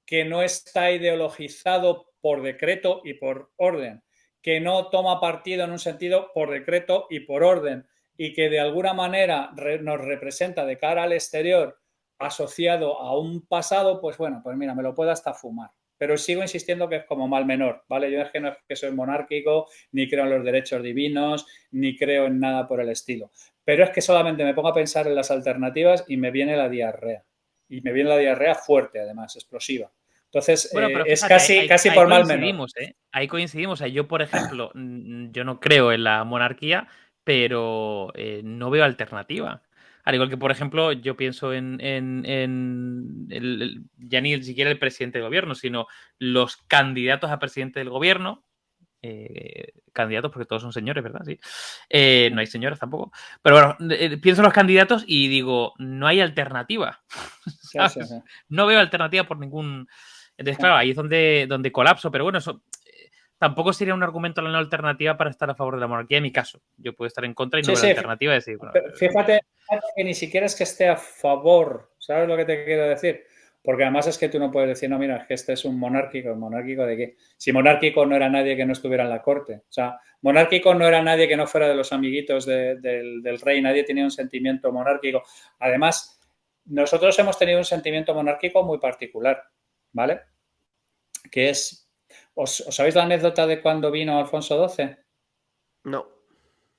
que no está ideologizado por decreto y por orden, que no toma partido en un sentido por decreto y por orden, y que de alguna manera nos representa de cara al exterior asociado a un pasado, pues bueno, pues mira, me lo puedo hasta fumar. Pero sigo insistiendo que es como mal menor, ¿vale? Yo es que no es que soy monárquico, ni creo en los derechos divinos, ni creo en nada por el estilo. Pero es que solamente me pongo a pensar en las alternativas y me viene la diarrea. Y me viene la diarrea fuerte, además, explosiva. Entonces, bueno, pero fíjate, es casi por mal menor. Ahí coincidimos. Yo, por ejemplo, yo no creo en la monarquía, pero no veo alternativa. Al igual que, por ejemplo, yo pienso ya ni siquiera el presidente del gobierno, sino los candidatos a presidente del gobierno. Candidatos, porque todos son señores, ¿verdad? Sí. No hay señoras tampoco. Pero bueno, pienso en los candidatos y digo, no hay alternativa. Sí. No veo alternativa por ningún... Entonces, claro, ahí es donde colapso, pero bueno, eso tampoco sería un argumento la no alternativa para estar a favor de la monarquía en mi caso. Yo puedo estar en contra y no veo la alternativa. Decir, bueno, fíjate que ni siquiera es que esté a favor, ¿sabes lo que te quiero decir? Porque además es que tú no puedes decir, no, mira, es que este es un monárquico. ¿Monárquico de qué? Si monárquico no era nadie que no estuviera en la corte. O sea, monárquico no era nadie que no fuera de los amiguitos del rey. Nadie tenía un sentimiento monárquico. Además, nosotros hemos tenido un sentimiento monárquico muy particular, ¿vale? Que es, ¿os sabéis la anécdota de cuando vino Alfonso XII? No.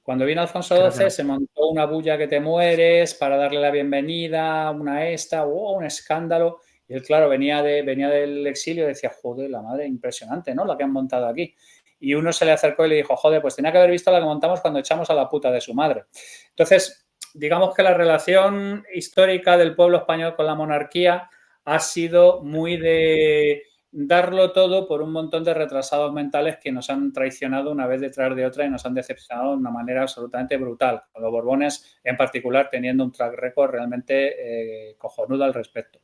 Cuando vino Alfonso Creo que XII no. se montó una bulla que te mueres para darle la bienvenida, un escándalo. Y él, claro, venía del exilio y decía, joder, la madre, impresionante, ¿no? La que han montado aquí. Y uno se le acercó y le dijo, joder, pues tenía que haber visto la que montamos cuando echamos a la puta de su madre. Entonces, digamos que la relación histórica del pueblo español con la monarquía ha sido muy de darlo todo por un montón de retrasados mentales que nos han traicionado una vez detrás de otra y nos han decepcionado de una manera absolutamente brutal, con los Borbones en particular teniendo un track record realmente cojonudo al respecto.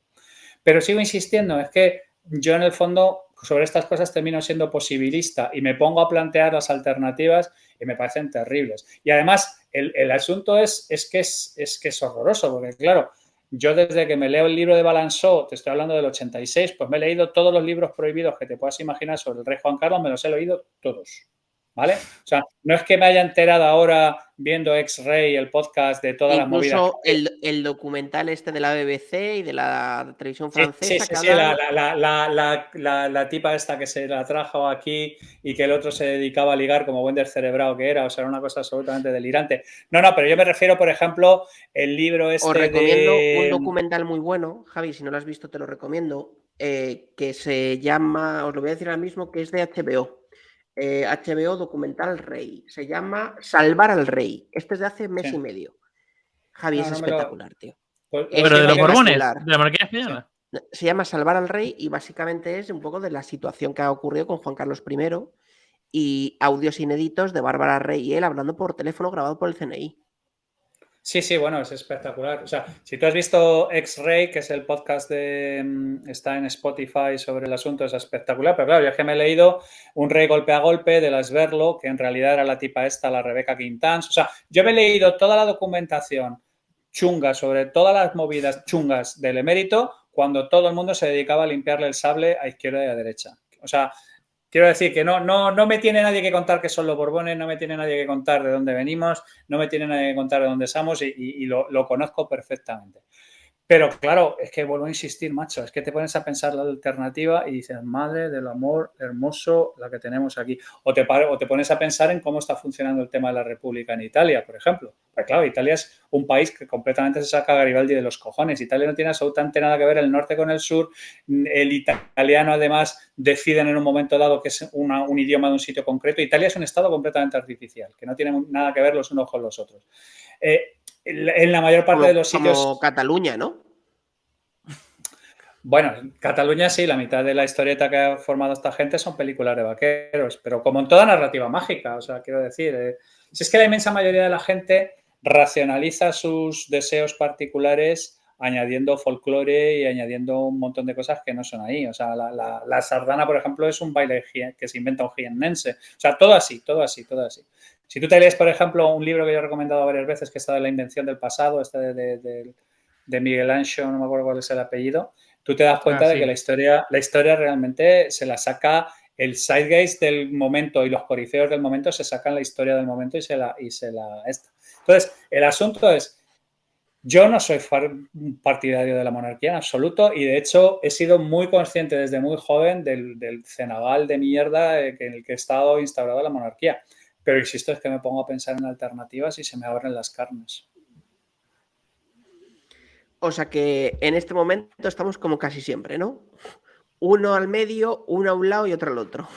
Pero sigo insistiendo, es que yo en el fondo sobre estas cosas termino siendo posibilista y me pongo a plantear las alternativas y me parecen terribles. Y además el asunto es que es horroroso, porque claro, yo desde que me leo el libro de Balanzó, te estoy hablando del 86, pues me he leído todos los libros prohibidos que te puedas imaginar sobre el rey Juan Carlos, me los he leído todos, ¿vale? O sea, no es que me haya enterado ahora viendo X-Ray, el podcast de todas las movidas. Incluso el documental este de la BBC y de la televisión Sí, francesa que sí, hablan... la tipa esta que se la trajo aquí y que el otro se dedicaba a ligar como buen descerebrado que era, o sea, era una cosa absolutamente delirante. No, pero yo me refiero, por ejemplo, el libro Os este recomiendo un de... documental muy bueno, Javi, si no lo has visto te lo recomiendo, que se llama, os lo voy a decir ahora mismo, que es de HBO. HBO documental Rey. Se llama Salvar al Rey. Este es de hace mes y Sí. medio. Javi, No, es no me lo... espectacular, tío. Pues Es Pero de los imagínate... Borbones, espectacular. de la monarquía Sí. española. Se llama Salvar al Rey y básicamente es un poco de la situación que ha ocurrido con Juan Carlos I y audios inéditos de Bárbara Rey y él hablando por teléfono grabado por el CNI. Sí, bueno, es espectacular. O sea, si tú has visto X-Ray, que es el podcast está en Spotify sobre el asunto, es espectacular. Pero claro, yo es que me he leído Un rey golpe a golpe de las Verlo, que en realidad era la tipa esta, la Rebeca Quintans. O sea, yo me he leído toda la documentación chunga sobre todas las movidas chungas del emérito cuando todo el mundo se dedicaba a limpiarle el sable a izquierda y a derecha. O sea, quiero decir que no me tiene nadie que contar qué son los Borbones, no me tiene nadie que contar de dónde venimos, no me tiene nadie que contar de dónde somos y lo conozco perfectamente. Pero claro, es que vuelvo a insistir, macho, es que te pones a pensar la alternativa y dices, madre del amor hermoso la que tenemos aquí. O te pones a pensar en cómo está funcionando el tema de la República en Italia, por ejemplo. Pues claro, Italia es un país que completamente se saca a Garibaldi de los cojones. Italia no tiene absolutamente nada que ver el norte con el sur. El italiano, además, deciden en un momento dado que es un idioma de un sitio concreto. Italia es un estado completamente artificial, que no tiene nada que ver los unos con los otros. En la mayor parte de los sitios... Como Cataluña, ¿no? Bueno, Cataluña sí, la mitad de la historieta que ha formado esta gente son películas de vaqueros, pero como en toda narrativa mágica, o sea, quiero decir, si es que la inmensa mayoría de la gente racionaliza sus deseos particulares añadiendo folclore y añadiendo un montón de cosas que no son ahí. O sea, la sardana, por ejemplo, es un baile que se inventa un jiennense. O sea, todo así. Si tú te lees, por ejemplo, un libro que yo he recomendado varias veces, que está de la invención del pasado, este de Miguel Ancho, no me acuerdo cuál es el apellido, tú te das cuenta de que la historia realmente se la saca el zeitgeist del momento y los corifeos del momento se sacan la historia del momento y se la esta. Entonces, el asunto es, yo no soy partidario de la monarquía en absoluto y de hecho he sido muy consciente desde muy joven del cenagal de mierda en el que he estado instaurada la monarquía. Pero insisto, es que me pongo a pensar en alternativas y se me abren las carnes. O sea que en este momento estamos como casi siempre, ¿no? Uno al medio, uno a un lado y otro al otro.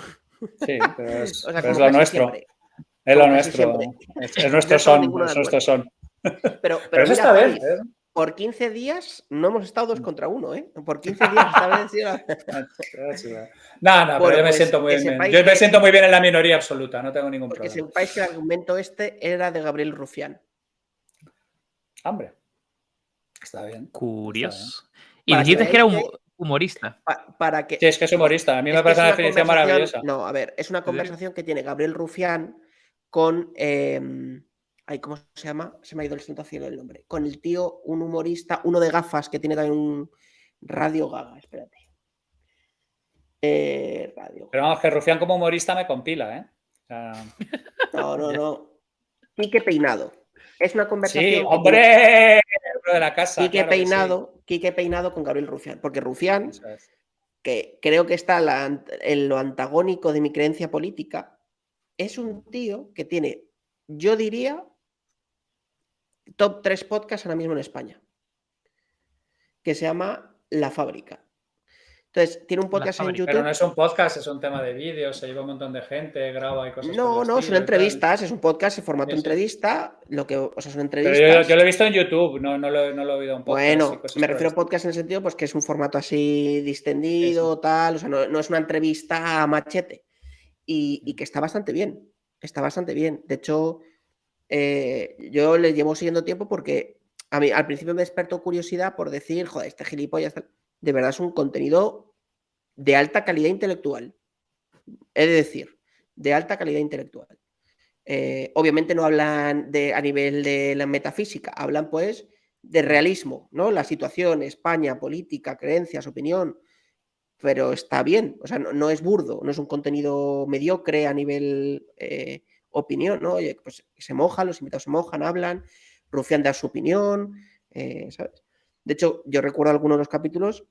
Sí, pero es, o sea, pero es como lo casi nuestro. siempre. Es Como lo casi nuestro. siempre. Es nuestro No estamos son. ninguno de Es nuestro acuerdo. son. Pero eso mira, está Javi, bien. por 15 días no hemos estado 2 contra 1, ¿eh? Por 15 días esta vez. No, Bueno, pero yo me pues siento muy que bien. sepáis Yo me que, siento muy bien en la minoría absoluta, no tengo ningún que problema. sepáis que el argumento este era de Gabriel Rufián. Hombre, está bien. Curioso. Está bien. Y Para que dijiste que era veáis que... humorista. Para que, Sí, es que es humorista. A mí me es que parece es una una definición conversación... maravillosa. No, a ver, es una Sí. conversación que tiene Gabriel Rufián con... ay, ¿cómo se llama? Se me ha ido el santo cielo el nombre. Con el tío, un humorista, uno de gafas que tiene también Radio Gaga, espérate. Radio Gaga. Pero vamos, que Rufián como humorista me compila, ¿eh? O sea... No. Quique Peinado. Es una conversación. Sí, hombre, de la casa. Quique claro Peinado, Quique Peinado con Gabriel Rufián. Porque Rufián, es. que creo que está en lo antagónico de mi creencia política, es un tío que tiene, yo diría, top 3 podcasts ahora mismo en España, que se llama La Fábrica. Entonces, tiene un podcast en YouTube. Pero no es un podcast, es un tema de vídeos, se lleva un montón de gente, graba y cosas No, son entrevistas, es un podcast en formato entrevista, son entrevistas. Pero yo lo he visto en YouTube, no lo he oído en podcast. Bueno, me refiero a podcast en el sentido pues que es un formato así distendido, tal, o sea, no es una entrevista a machete. Y que está bastante bien, De hecho, yo le llevo siguiendo tiempo porque a mí al principio me despertó curiosidad por decir, joder, este gilipollas, de verdad es un contenido de alta calidad intelectual. He de decir, de alta calidad intelectual. Obviamente no hablan a nivel de la metafísica, hablan pues de realismo, ¿no? La situación, España, política, creencias, opinión, pero está bien, o sea, no es burdo, no es un contenido mediocre a nivel opinión, ¿no? Oye, pues se mojan, los invitados se mojan, hablan, Rufián da su opinión, ¿sabes? De hecho, yo recuerdo algunos de los capítulos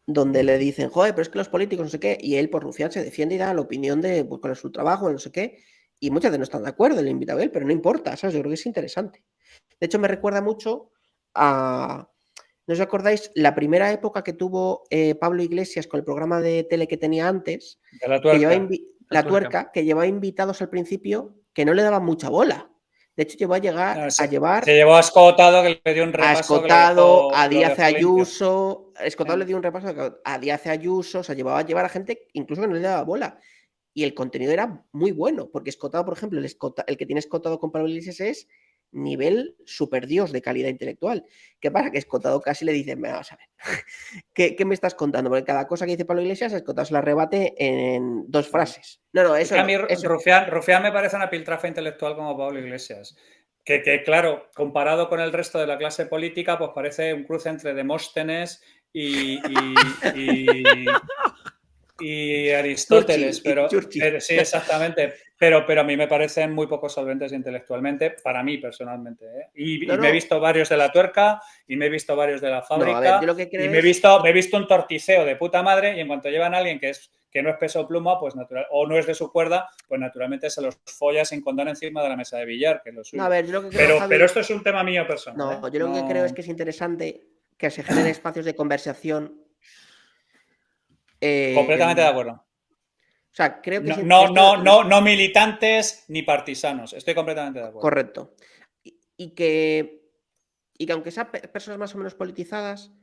donde le dicen, joder, pero es que los políticos no sé qué, y él, por Rufián, se defiende y da la opinión de pues, cuál es su trabajo, no sé qué, y muchas veces no están de acuerdo, le invita a él, pero no importa, ¿sabes? Yo creo que es interesante. De hecho, me recuerda mucho a... ¿No os acordáis la primera época que tuvo Pablo Iglesias con el programa de tele que tenía antes? De la tuerca. La tuerca, que llevaba invitados al principio que no le daban mucha bola. De hecho, llegó a llevar Se llevó a Escotado, que le dio un repaso. A Escotado, a Díaz Ayuso. Escotado le dio un repaso a Díaz Ayuso. O sea, llevaba a llevar a gente incluso que no le daba bola. Y el contenido era muy bueno, porque Escotado, por ejemplo, el que tiene Escotado con Pablo Iglesias es nivel super dios de calidad intelectual. ¿Qué pasa? Que Escotado casi le dice, vamos a ver, ¿qué me estás contando? Porque cada cosa que dice Pablo Iglesias, Escotado se la rebate en 2 frases. No, eso. Es que a mí Rufián me parece una piltrafa intelectual como Pablo Iglesias. Que claro, comparado con el resto de la clase política, pues parece un cruce entre Demóstenes y Aristóteles, pero sí, exactamente. Pero a mí me parecen muy poco solventes intelectualmente, para mí personalmente. Me he visto varios de la tuerca, y me he visto varios de la fábrica, y me he visto un torticeo de puta madre, y en cuanto llevan a alguien que no es peso pluma, pues natural, o no es de su cuerda, pues naturalmente se los folla sin condón encima de la mesa de billar, que es lo suyo. No, a ver, yo lo que creo, pero esto es un tema mío personal. No, yo lo que creo es que es interesante que se generen espacios de conversación. Completamente de acuerdo. O sea, creo que no militantes ni partisanos. Estoy completamente de acuerdo. Correcto. Y que aunque sean personas más o menos politizadas,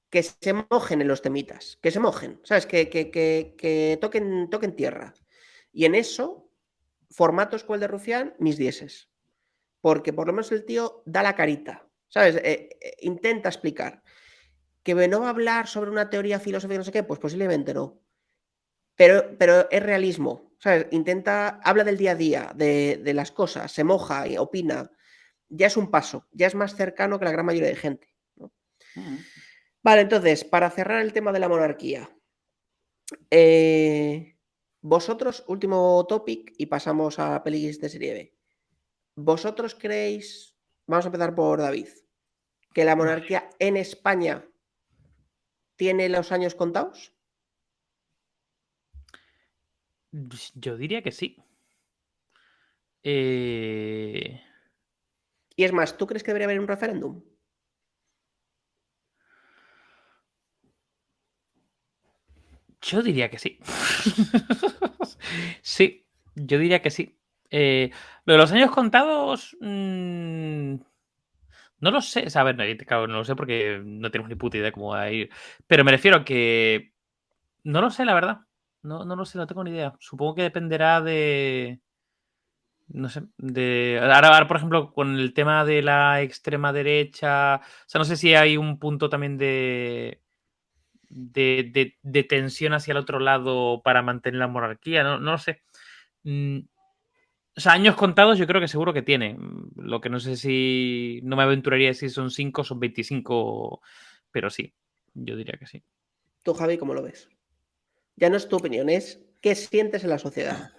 que se mojen en los temitas, que se mojen, ¿sabes? Que toquen tierra. Y en eso, formatos como el de Rufián, mis dieces. Porque por lo menos el tío da la carita, ¿sabes? Intenta explicar. ¿Que no va a hablar sobre una teoría filosófica, no sé qué? Pues posiblemente no. Pero es realismo, ¿sabes? Habla del día a día, de las cosas, se moja y opina. Ya es un paso, ya es más cercano que la gran mayoría de gente, ¿no? Vale, entonces, para cerrar el tema de la monarquía, vosotros, último topic y pasamos a pelis de serie B. ¿Vosotros creéis, vamos a empezar por David, que la monarquía en España tiene los años contados? Yo diría que sí. Y es más, ¿tú crees que debería haber un referéndum? Yo diría que sí. Sí, yo diría que sí. Lo de los años contados... no lo sé. O sea, a ver, claro, no lo sé porque no tenemos ni puta idea de cómo va a ir. Pero me refiero a que... No lo sé, la verdad. No lo sé, no tengo ni idea. Supongo que dependerá de... No sé, ahora, por ejemplo, con el tema de la extrema derecha, o sea, no sé si hay un punto también de tensión hacia el otro lado para mantener la monarquía, no lo sé. O sea, años contados yo creo que seguro que tiene. Lo que no sé si... No me aventuraría si son 5 o son 25, pero sí. Yo diría que sí. Tú, Javi, ¿cómo lo ves? Ya no es tu opinión, es qué sientes en la sociedad.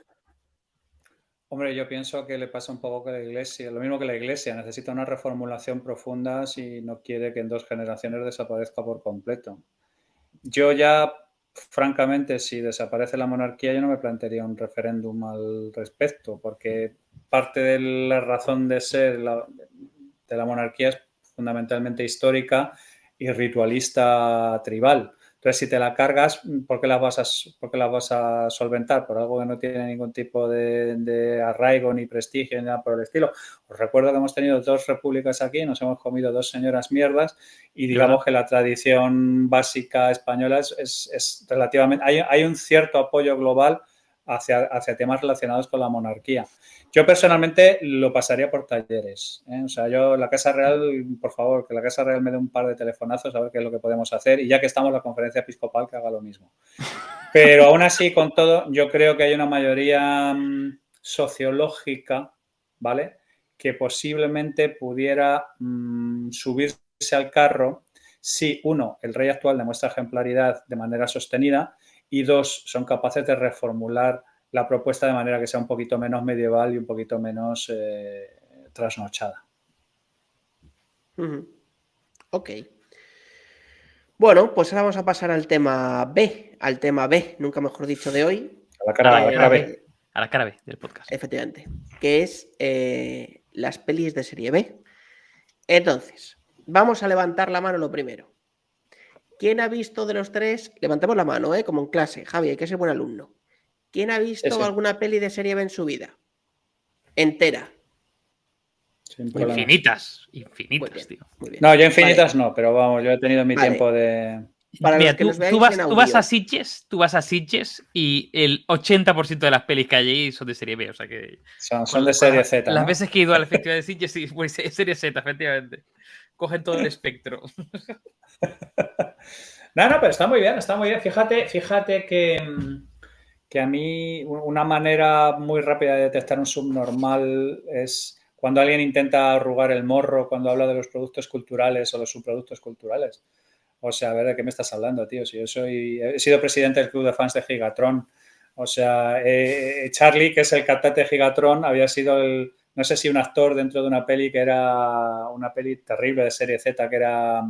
Hombre, yo pienso que le pasa un poco que la Iglesia, lo mismo que la Iglesia, necesita una reformulación profunda si no quiere que en 2 generaciones desaparezca por completo. Yo ya, francamente, si desaparece la monarquía, yo no me plantearía un referéndum al respecto, porque parte de la razón de ser de la monarquía es fundamentalmente histórica y ritualista tribal. Entonces, si te la cargas, ¿por qué las vas a solventar? Por algo que no tiene ningún tipo de arraigo ni prestigio ni nada por el estilo. Os recuerdo que hemos tenido 2 repúblicas aquí, nos hemos comido 2 señoras mierdas y digamos que la tradición básica española es relativamente... Hay un cierto apoyo global hacia temas relacionados con la monarquía. Yo personalmente lo pasaría por talleres, ¿eh? O sea, yo la Casa Real, por favor, que la Casa Real me dé un par de telefonazos a ver qué es lo que podemos hacer y ya que estamos la conferencia episcopal que haga lo mismo. Pero aún así, con todo, yo creo que hay una mayoría sociológica, ¿vale? Que posiblemente pudiera subirse al carro si, uno, el rey actual demuestra ejemplaridad de manera sostenida y, dos, son capaces de reformular la propuesta de manera que sea un poquito menos medieval y un poquito menos trasnochada. Ok. Bueno, pues ahora vamos a pasar al tema B, nunca mejor dicho, de hoy. A la cara B. A la cara B del podcast. Efectivamente. Que es las pelis de serie B. Entonces, vamos a levantar la mano lo primero. ¿Quién ha visto de los 3? Levantemos la mano, como en clase. Javi, hay que ser buen alumno. ¿Quién ha visto alguna peli de serie B en su vida? Entera. Infinitas, tío. Muy bien. No, yo infinitas no, pero vamos, yo he tenido mi tiempo de... Para Mira, los que nos veáis en audio. tú vas a Sitges y el 80% de las pelis que hay ahí son de serie B, o sea que... Son de serie Z, Las ¿no? veces que he ido al festival de Sitges, sí, pues es serie Z, efectivamente. Cogen todo el espectro. No, pero está muy bien, está muy bien. Fíjate que a mí una manera muy rápida de detectar un subnormal es cuando alguien intenta arrugar el morro cuando habla de los productos culturales o los subproductos culturales. O sea, a ver, ¿de qué me estás hablando, tío? Si yo he sido presidente del club de fans de Gigatron. O sea, Charlie, que es el cantante de Gigatron, había sido no sé si un actor dentro de una peli que era una peli terrible de serie Z, que era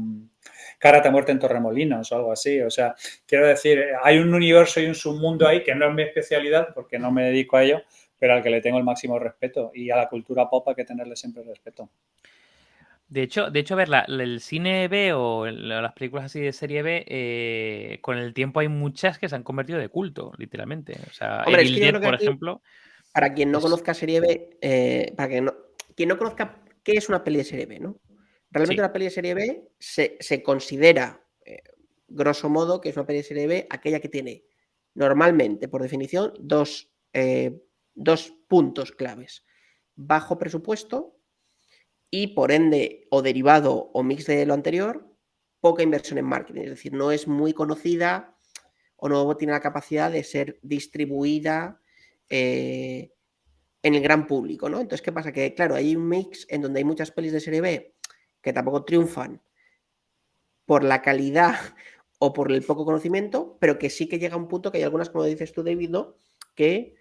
Karate a muerte en Torremolinos o algo así. O sea, quiero decir, hay un universo y un submundo ahí que no es mi especialidad porque no me dedico a ello, pero al que le tengo el máximo respeto. Y a la cultura pop hay que tenerle siempre respeto. De hecho, a ver, el cine B o las películas así de serie B, con el tiempo hay muchas que se han convertido de culto, literalmente. O sea, Hombre, Evil Dead, por ejemplo. Para quien no conozca serie B, quien no conozca qué es una peli de serie B, ¿no? Realmente una peli de serie B se considera, grosso modo, que es una peli de serie B aquella que tiene normalmente, por definición, dos puntos claves. Bajo presupuesto y, por ende, o derivado o mix de lo anterior, poca inversión en marketing. Es decir, no es muy conocida o no tiene la capacidad de ser distribuida en el gran público, ¿no? Entonces, ¿qué pasa? Que, claro, hay un mix en donde hay muchas pelis de serie B que tampoco triunfan por la calidad o por el poco conocimiento, pero que sí que llega a un punto que hay algunas, como dices tú, David, ¿no? Que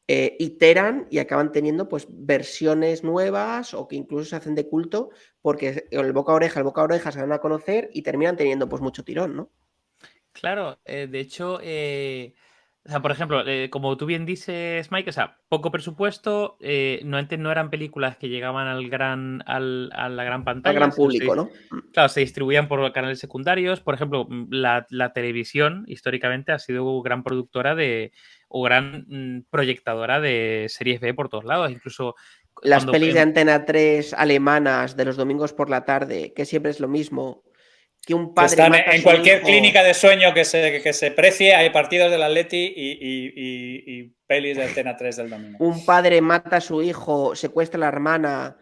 iteran y acaban teniendo pues versiones nuevas o que incluso se hacen de culto porque el boca a oreja se van a conocer y terminan teniendo pues mucho tirón, ¿no? Claro, de hecho, o sea, por ejemplo, como tú bien dices, Mike, o sea, poco presupuesto, no eran películas que llegaban a la gran Al pantalla, gran sino público, ¿no? claro, se distribuían por canales secundarios. Por ejemplo, la televisión históricamente ha sido gran productora o gran proyectadora de series B por todos lados. Incluso Las cuando... pelis de Antena 3 alemanas de los domingos por la tarde, que siempre es lo mismo, que un Que padre están mata a en su cualquier hijo. clínica de sueño que se precie, hay partidos del Atleti y pelis de Antena 3 del domingo. Un padre mata a su hijo, secuestra a la hermana,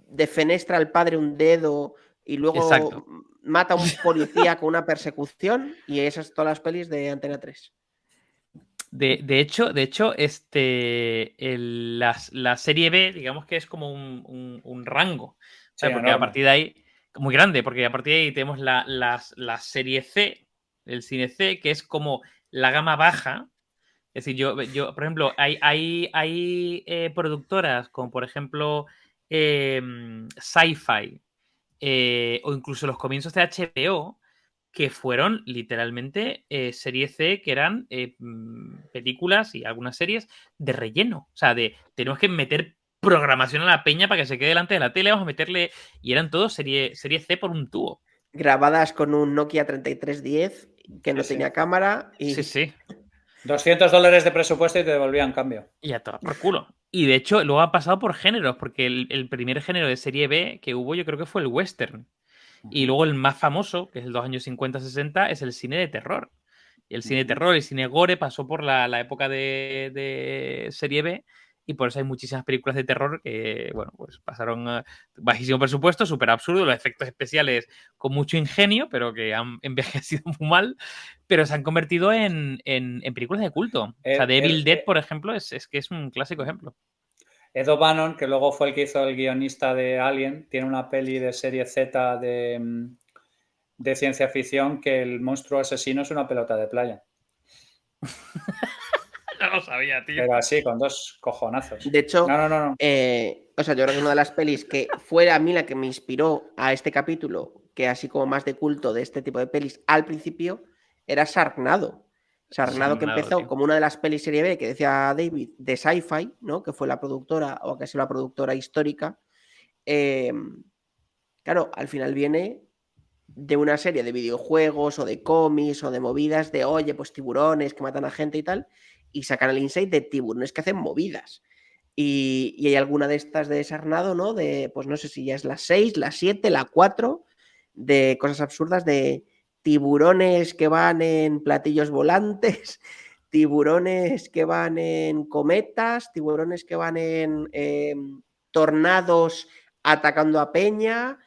defenestra al padre un dedo y luego Exacto. mata a un policía con una persecución, y esas son todas las pelis de Antena 3. De hecho, la serie B, digamos que es como un rango, Sí, ¿sabes? Porque a enorme. partir de ahí, muy grande, porque a partir de ahí tenemos la serie C, el cine C, que es como la gama baja. Es decir, yo por ejemplo, hay productoras como, por ejemplo, Sci-Fi, o incluso los comienzos de HBO, que fueron literalmente serie C, que eran películas y algunas series de relleno. O sea, tenemos que meter programación a la peña para que se quede delante de la tele, vamos a meterle... Y eran todos serie C por un tubo. Grabadas con un Nokia 3310 que no Sí, sí. tenía cámara y... Sí, sí. $200 de presupuesto y te devolvían cambio. Y a tomar por culo. Y de hecho, luego ha pasado por géneros, porque el primer género de serie B que hubo, yo creo que fue el western. Y luego el más famoso, que es el de los años 50-60, es el cine de terror. Y el cine de terror, el cine gore, pasó por la época de serie B, y por eso hay muchísimas películas de terror que, bueno, pues pasaron a bajísimo presupuesto, súper absurdo, los efectos especiales con mucho ingenio, pero que han envejecido muy mal, pero se han convertido en películas de culto. O sea, The Evil Dead, por ejemplo, es que es un clásico ejemplo. Ed O'Bannon, que luego fue el que hizo el guionista de Alien, tiene una peli de serie Z de ciencia ficción que el monstruo asesino es una pelota de playa. No lo sabía, tío. Pero así, con 2 cojonazos. De hecho, No. o sea, yo creo que es una de las pelis que fue a mí la que me inspiró a este capítulo, que así como más de culto de este tipo de pelis al principio, era Sharknado. Sharknado, que empezó tío, como una de las pelis serie B que decía David, de Sci-Fi, ¿no? Que fue la productora, o que ha sido la productora histórica. Claro, al final viene de una serie de videojuegos o de cómics o de movidas de, oye, pues tiburones que matan a gente y tal, y sacan el insight de tiburones que hacen movidas. Y hay alguna de estas de Sarnado, ¿no? De, pues no sé si ya es la 6, la 7, la 4, de cosas absurdas de tiburones que van en platillos volantes, tiburones que van en cometas, tiburones que van en tornados atacando a peña.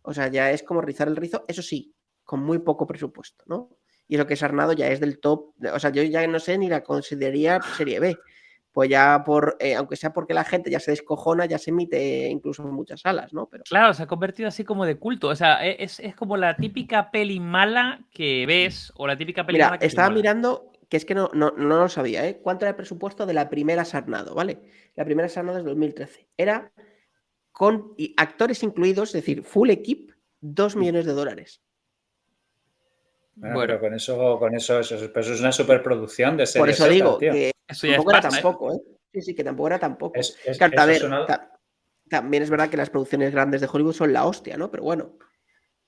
O sea, ya es como rizar el rizo, eso sí, con muy poco presupuesto, ¿no? Y eso que Sarnado ya es del top, o sea, yo ya no sé ni la consideraría serie B. Pues ya aunque sea porque la gente ya se descojona, ya se emite incluso en muchas salas, ¿no? Pero... Claro, se ha convertido así como de culto. O sea, es como la típica peli mala que ves o la típica peli mala Mira, que te estaba mola. mirando, que es que no lo sabía, ¿eh? ¿Cuánto era el presupuesto de la primera Sarnado, ¿vale? La primera Sarnado es 2013. Era con actores incluidos, es decir, full equip, $2 millones. Bueno, pero con eso es una superproducción de Por serie eso Z, digo tío. que Eso ya es tampoco era pasta, tan poco, ¿eh? Sí, que tampoco era tan poco. Eso Claro, a es ver, una... también es verdad que las producciones grandes de Hollywood son la hostia, ¿no? Pero bueno.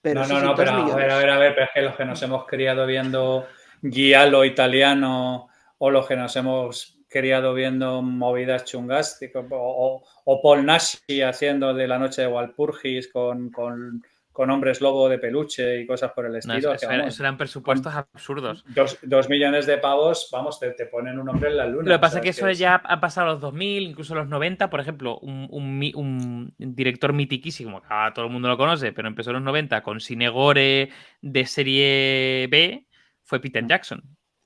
Pero No, sí, pero 2 a millones. ver, pero es que los que nos hemos criado viendo Giallo italiano o los que nos hemos criado viendo movidas chungas o Paul Nashi haciendo de La noche de Walpurgis con hombres lobo de peluche y cosas por el No, estilo, que vamos, eso eran con presupuestos absurdos. 2 millones de pavos, vamos, te ponen un hombre en la luna. Lo que pasa es que ¿sabes? eso ya ha pasado a los 2000, incluso a los 90. Por ejemplo, un director mitiquísimo, que ahora todo el mundo lo conoce, pero empezó en los 90 con cine gore de serie B, fue Peter Jackson.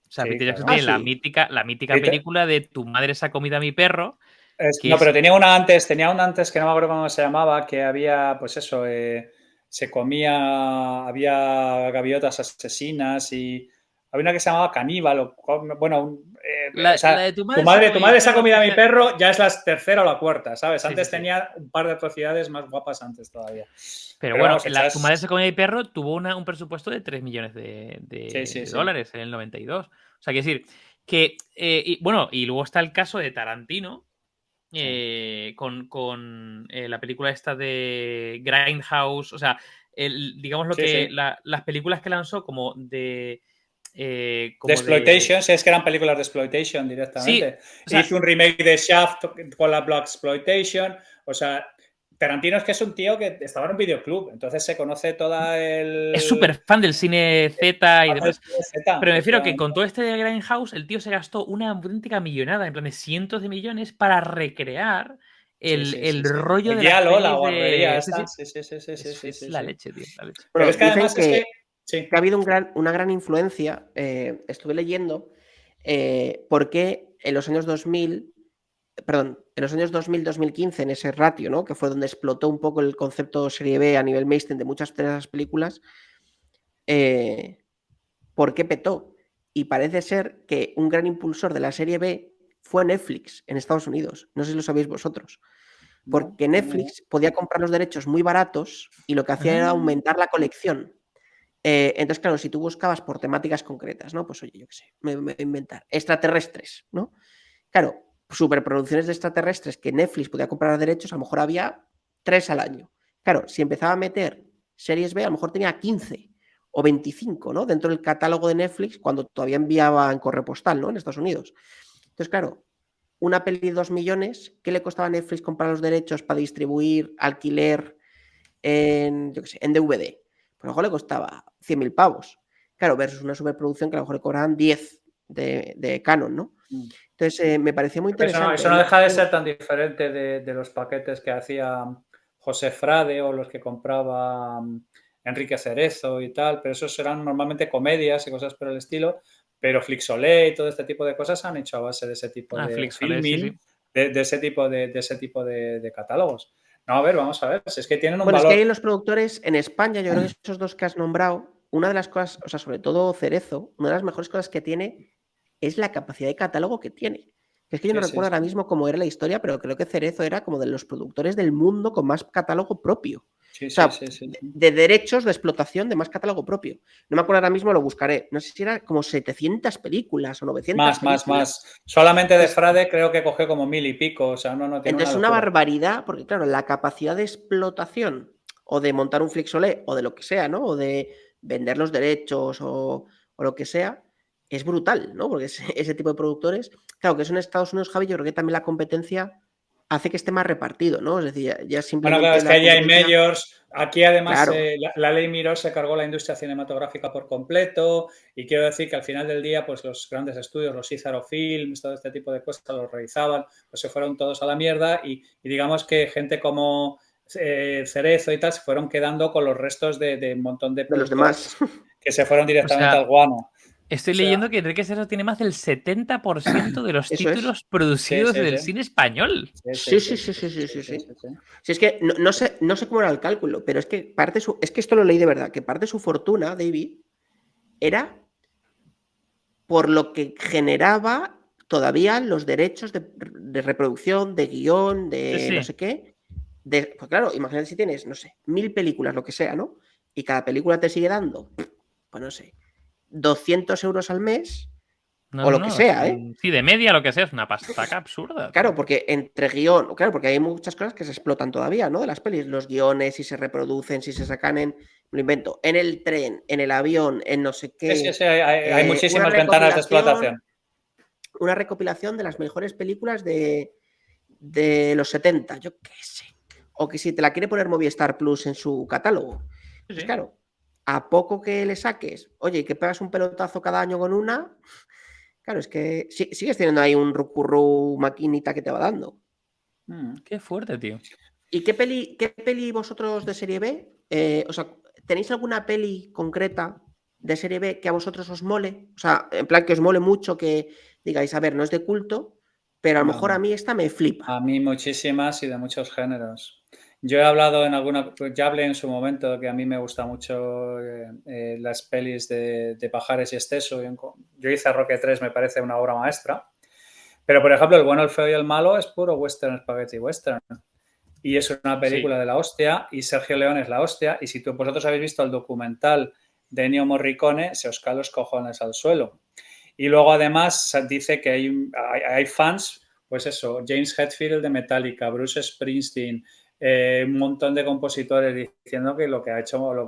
O sea, Sí, Peter Jackson claro. tiene Sí. la mítica película de Tu madre se ha comido a mi perro, que No, pero tenía una antes que no me acuerdo cómo se llamaba, que había, pues eso, se comía, había gaviotas asesinas y había una que se llamaba Caníbal, bueno, o la sea, de Tu tu madre se ha comido a mi madre se ha perro, comido a mi perro, ya es la tercera o la cuarta, ¿sabes? Sí, Antes sí, sí. tenía un par de atrocidades más guapas antes todavía. Pero bueno, vamos, Tu madre se comió a mi perro tuvo un presupuesto de 3 millones Sí. de dólares en el 92. O sea, que decir que, y luego está el caso de Tarantino, con la película esta de Grindhouse. O sea, digamos las películas que lanzó como de... De exploitation, si es que eran películas de exploitation directamente. Sí, o sea, hizo un remake de Shaft con la Black Exploitation. O sea, Tarantino es que es un tío que estaba en un videoclub, entonces se conoce toda el... es súper fan del cine Z y demás. Z, Pero me refiero que con todo este de Grindhouse, el tío se gastó una auténtica millonada, en plan de cientos de millones, para recrear el rollo de las Giallo, la pelis guarrería de... esta. Es la leche, tío, la leche. Pero Bueno, es que dicen además que, es que... Sí. que ha habido una gran influencia, estuve leyendo, porque en los años 2000 perdón, en los años 2000-2015, en ese ratio, ¿no? Que fue donde explotó un poco el concepto serie B a nivel mainstream de muchas de esas películas, ¿por qué petó? Y parece ser que un gran impulsor de la serie B fue Netflix en Estados Unidos. No sé si lo sabéis vosotros. Porque Netflix podía comprar los derechos muy baratos y lo que hacía era aumentar la colección. Entonces, claro, si tú buscabas por temáticas concretas, ¿no? Pues oye, yo qué sé, me voy a inventar. Extraterrestres, ¿no? Claro, superproducciones de extraterrestres que Netflix podía comprar derechos, a lo mejor había 3 al año. Claro, si empezaba a meter series B, a lo mejor tenía 15 o 25, ¿no? Dentro del catálogo de Netflix, cuando todavía enviaba en correo postal, ¿no? En Estados Unidos. Entonces, claro, una peli de 2 millones, ¿qué le costaba a Netflix comprar los derechos para distribuir, alquiler en, yo qué sé, en DVD? Pues a lo mejor le costaba 100.000 pavos. Claro, versus una superproducción que a lo mejor le cobraban 10 de Canon, ¿no? Entonces, me pareció muy interesante. Eso no deja de ser tan diferente de los paquetes que hacía José Frade o los que compraba Enrique Cerezo y tal, pero esos eran normalmente comedias y cosas por el estilo, pero Flixolé y todo este tipo de cosas han hecho a base de ese tipo de Flixolé, filming, sí. de ese tipo de catálogos. No, a ver, vamos a ver, si es que tienen un Bueno, es que valor. hay los productores en España, yo creo que esos dos que has nombrado, una de las cosas, o sea, sobre todo Cerezo, una de las mejores cosas que tiene es la capacidad de catálogo que tiene. Es que yo no Sí, recuerdo ahora mismo cómo era la historia, pero creo que Cerezo era como de los productores del mundo con más catálogo propio. sí, O sí, sea, sí, sí. de derechos de explotación de más catálogo propio. No me acuerdo ahora mismo, lo buscaré. No sé si era como 700 películas o 900 películas. Más. Solamente de Entonces, Frade creo que cogió como 1000 y pico, o sea, no, tiene una entonces una locura. barbaridad, porque claro, la capacidad de explotación o de montar un Flixolé o de lo que sea, ¿no? O de vender los derechos o lo que sea, es brutal, ¿no? Porque ese tipo de productores, claro, que eso en Estados Unidos, Javi, yo creo que también la competencia hace que esté más repartido, ¿no? Es decir, ya Bueno, claro, simplemente es que la allí hay competencia, majors. Aquí además claro, la ley Miró se cargó la industria cinematográfica por completo y quiero decir que al final del día pues los grandes estudios, los Izaro Films, todo este tipo de cosas los realizaban, pues se fueron todos a la mierda y digamos que gente como Cerezo y tal se fueron quedando con los restos de un montón de de los productoras demás. que se fueron O directamente al sea, guano. estoy O sea, leyendo que Enrique Serra tiene más del 70% de los Eso es. títulos sí, producidos sí, del sí. cine español. Sí, sí, sí, sí, sí, sí, sí. Si es que no sé cómo era el cálculo, pero es que es que esto lo leí de verdad, que parte de su fortuna, David, era por lo que generaba todavía los derechos de reproducción, de guión, Sí, de no sí. sé qué. Pues claro, imagínate si tienes, no sé, 1000 películas, lo que sea, ¿no? Y cada película te sigue dando, pues no sé, 200 euros al mes, o lo que No. sea, ¿eh? Sí, de media lo que sea, es una pastaca absurda, Claro, tío. porque entre guión, claro, porque hay muchas cosas que se explotan todavía, ¿no? De las pelis, los guiones, si se reproducen, si se sacan me lo invento, en el tren, en el avión, en no sé qué, Sí, hay una muchísimas ventanas de recopilación, explotación. una recopilación de las mejores películas de los 70, yo qué sé. O que si te la quiere poner Movistar Plus en su catálogo. Sí, Pues sí. claro, a poco que le saques, oye, que pegas un pelotazo cada año con una, claro, es que sigues teniendo ahí un rucurru maquinita que te va dando. Qué fuerte, tío. ¿Y qué peli vosotros de serie B? O sea, ¿tenéis alguna peli concreta de serie B que a vosotros os mole? O sea, en plan que os mole mucho, que digáis, a ver, no es de culto, pero a lo mejor a No, mí esta me flipa. a mí muchísimas y de muchos géneros. Yo he hablado pues ya hablé en su momento que a mí me gusta mucho las pelis de Pajares y Esteso. Yo hice Roque 3, me parece una obra maestra. Pero, por ejemplo, El bueno, el feo y el malo es puro western, spaghetti western. Y es una Sí. película de la hostia y Sergio León es la hostia. Y si vosotros habéis visto el documental de Ennio Morricone, se os caen los cojones al suelo. Y luego además dice que hay fans, pues eso, James Hetfield de Metallica, Bruce Springsteen, un montón de compositores diciendo que lo que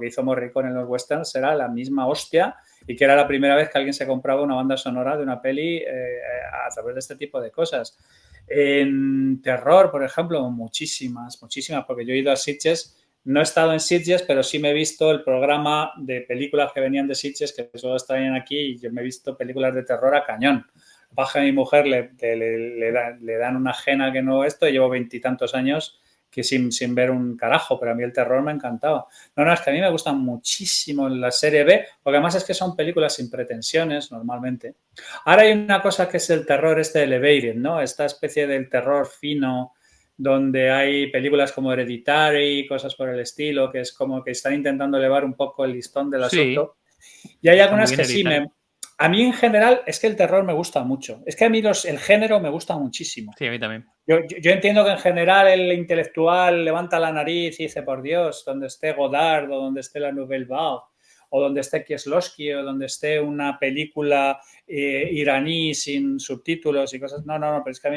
hizo Morricone en los westerns era la misma hostia y que era la primera vez que alguien se compraba una banda sonora de una peli a través de este tipo de cosas. En terror, por ejemplo, muchísimas, porque yo he ido a Sitges. No he estado en Sitges, pero sí me he visto el programa de películas que venían de Sitges, que solo estaban aquí, y yo me he visto películas de terror a cañón. Baja a mi mujer le dan una ajena que no esto, y llevo 20 y tantos años que sin ver un carajo, pero a mí el terror me encantaba. No, es que a mí me gustan muchísimo la serie B, porque además es que son películas sin pretensiones normalmente. Ahora hay una cosa que es el terror elevated, ¿no? Esta especie del terror fino, donde hay películas como Hereditary, cosas por el estilo, que es como que están intentando elevar un poco el listón del asunto. Y hay Está muy algunas bien que sí, Hereditary. a mí en general es que el terror me gusta mucho. Es que a mí el género me gusta muchísimo. Sí, a mí también. Yo entiendo que en general el intelectual levanta la nariz y dice, por Dios, donde esté Godard o donde esté la Nouvelle Vague o donde esté Kieslowski o donde esté una película iraní sin subtítulos y cosas. No, pero es que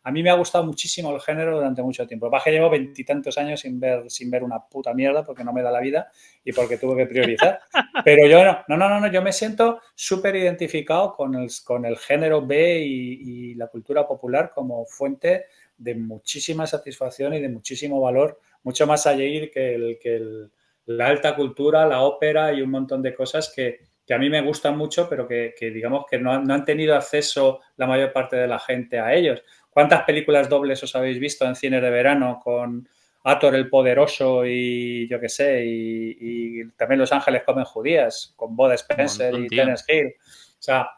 a mí me ha gustado muchísimo el género durante mucho tiempo. Baje llevo 20 y tantos años sin ver una puta mierda porque no me da la vida y porque tuve que priorizar. Pero yo no, yo me siento súper identificado con el género B y la cultura popular como fuente de muchísima satisfacción y de muchísimo valor, mucho más allá que la alta cultura, la ópera y un montón de cosas que a mí me gustan mucho, pero que digamos que no han tenido acceso la mayor parte de la gente a ellos. ¿Cuántas películas dobles os habéis visto en cine de verano con Ator el Poderoso y yo qué sé, y también Los Ángeles Comen Judías, con Bud Spencer Montón, y tío. Terence Hill? O sea,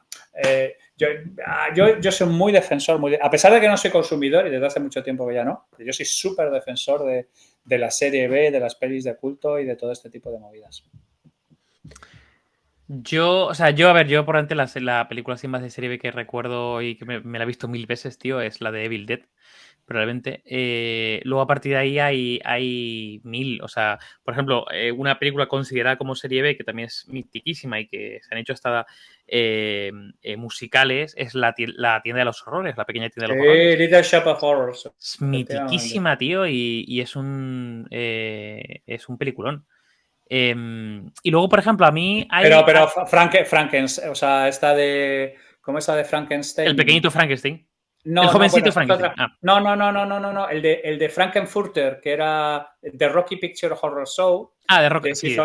yo soy muy defensor, a pesar de que no soy consumidor y desde hace mucho tiempo que ya no, yo soy súper defensor de la serie B, de las pelis de culto y de todo este tipo de movidas. Yo por antes la película así más de serie B que recuerdo y que me la he visto 1000 veces, tío, es la de Evil Dead, probablemente. Luego a partir de ahí hay 1000, o sea, por ejemplo, una película considerada como serie B, que también es mitiquísima y que se han hecho hasta musicales, es la tienda de los horrores, la pequeña tienda de los horrores. Little Shop of Horrors. Es mitiquísima, tío, y es un peliculón. Y luego, por ejemplo, a mí hay... Pero Frankenstein, o sea, esta de... ¿Cómo es la de Frankenstein? El pequeñito Frankenstein. El No, jovencito bueno, Frankenstein. no. El de Frankenfurter, que era The Rocky Picture Horror Show. De Rock, sí,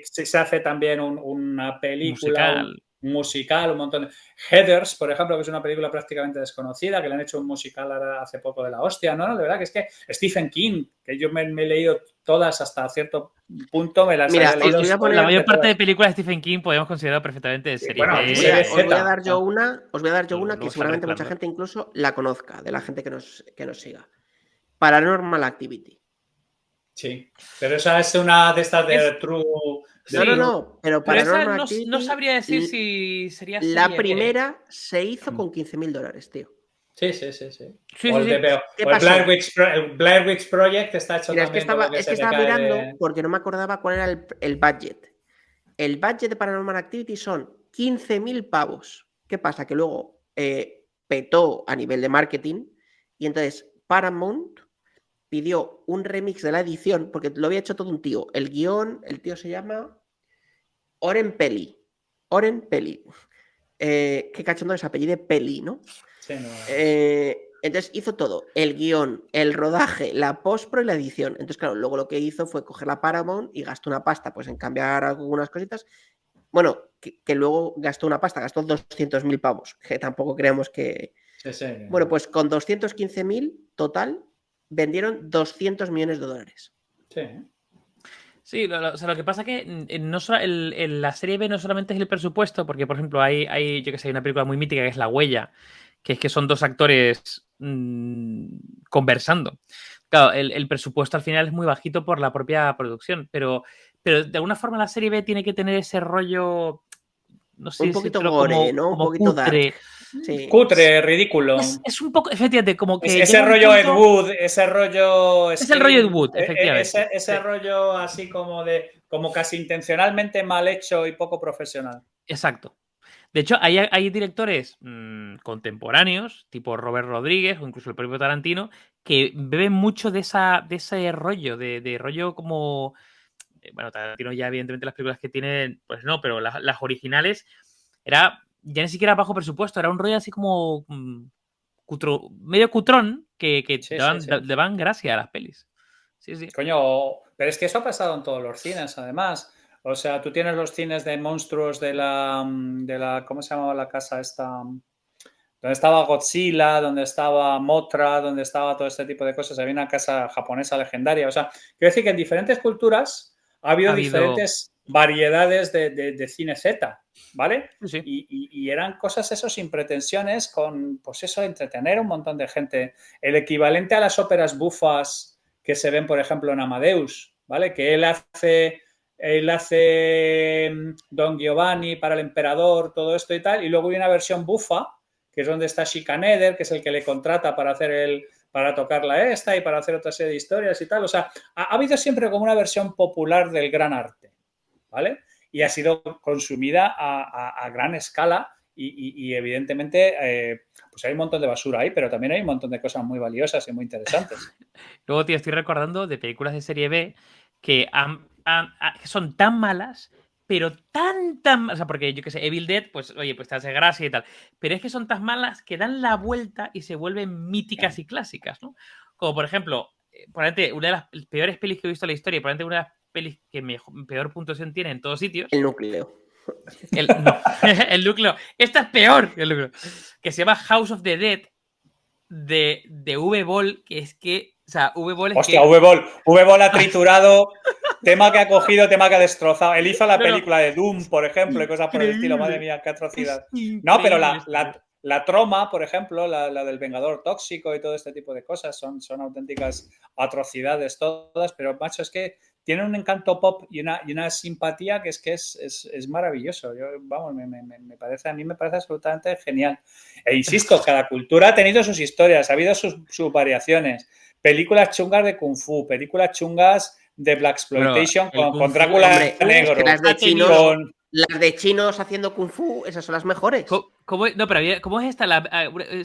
Se hace también una película, musical. un musical, un montón de... Heathers, por ejemplo, que es una película prácticamente desconocida, que le han hecho un musical hace poco de la hostia. No, de verdad que es que Stephen King, que yo me he leído todas hasta cierto punto, me las he leído. La mayor parte de películas de Stephen King podemos considerar perfectamente de serie B. Os voy a dar yo una que seguramente mucha gente incluso la conozca, de la gente que nos siga. Paranormal Activity. Sí, pero esa es una de estas de True... No, pero Paranormal Activity... No sabría decir si sería serie La primera se hizo con $15.000, tío. Sí. O el Blair Witch Project está hecho también. Es que estaba mirando porque no me acordaba cuál era el budget. El budget de Paranormal Activity son 15.000 pavos. ¿Qué pasa? Que luego petó a nivel de marketing y entonces Paramount pidió un remix de la edición porque lo había hecho todo un tío. El guión, el tío se llama Oren Peli. Qué cachondo es apellido Peli, ¿no? Sí, no. Entonces hizo todo, el guión, el rodaje, la postpro y la edición. Entonces, claro, luego lo que hizo fue coger la Paramount y gastó una pasta pues en cambiar algunas cositas. Bueno, que luego gastó una pasta, gastó 200.000 pavos, que tampoco creemos que... Sí. Bueno, pues con 215.000 total vendieron $200 millones. Sí. Sí, o sea, lo que pasa es que la serie B no solamente es el presupuesto, porque, por ejemplo, hay yo que sé, una película muy mítica que es La Huella, que es que son dos actores conversando. Claro, el presupuesto al final es muy bajito por la propia producción, pero de alguna forma la serie B tiene que tener ese rollo, no sé, un poquito gore, ¿no? Un poquito cutre. Dark. Sí. Cutre, ridículo. Es un poco, efectivamente, como que... Ese rollo Ed Wood, ese rollo... Es el rollo Ed Wood, efectivamente. Ese rollo así como casi intencionalmente mal hecho y poco profesional. Exacto. De hecho, hay directores contemporáneos, tipo Robert Rodríguez o incluso el propio Tarantino, que beben mucho de ese rollo, de rollo como... Bueno, Tarantino ya evidentemente las películas que tiene, pues no, pero las originales era ya ni siquiera bajo presupuesto, era un rollo así como medio cutrón que daban gracia a las pelis. Sí. Coño, pero es que eso ha pasado en todos los cines, además. O sea, tú tienes los cines de monstruos de la ¿cómo se llamaba la casa esta? donde estaba Godzilla, donde estaba Mothra, donde estaba todo este tipo de cosas. Había una casa japonesa legendaria. O sea, quiero decir que en diferentes culturas ha habido diferentes variedades de cine Z, ¿vale? Sí. Y eran cosas eso sin pretensiones, con pues eso, entretener a un montón de gente. El equivalente a las óperas bufas que se ven, por ejemplo, en Amadeus, ¿vale? Que él hace Don Giovanni para el emperador, todo esto y tal, y luego hay una versión bufa, que es donde está Schikaneder, que es el que le contrata para tocar la esta y para hacer otra serie de historias y tal. O sea, ha habido siempre como una versión popular del gran arte, ¿vale? Y ha sido consumida a gran escala y evidentemente pues hay un montón de basura ahí, pero también hay un montón de cosas muy valiosas y muy interesantes. Luego, tío, estoy recordando de películas de serie B que son tan malas, pero tan... O sea, porque yo qué sé, Evil Dead, pues oye, pues te hace gracia y tal. Pero es que son tan malas que dan la vuelta y se vuelven míticas y clásicas, ¿no? Como por ejemplo, probablemente una de las peores pelis que he visto en la historia, probablemente una de las pelis que peor puntuación tiene en todos sitios. El Núcleo. No, el núcleo. Esta es peor que el núcleo. Que se llama House of the Dead de V-Ball, que es que. O sea, V-Ball es Hostia, que. V-Ball ha triturado, tema que ha cogido, tema que ha destrozado. Él hizo la No, película de Doom, por ejemplo, y cosas por el estilo. Madre mía, qué atrocidad. No, pero la Troma, por ejemplo, la del Vengador Tóxico y todo este tipo de cosas, son auténticas atrocidades todas, pero macho, es que tienen un encanto pop y una simpatía que es maravilloso. Vamos, me parece, a mí me parece absolutamente genial. E insisto, cada cultura ha tenido sus historias, ha habido sus variaciones. Películas chungas de Kung Fu, películas chungas de Blaxploitation con Drácula Hombre, negro. es que las de chinos haciendo Kung Fu, esas son las mejores. No, pero ¿cómo es esta?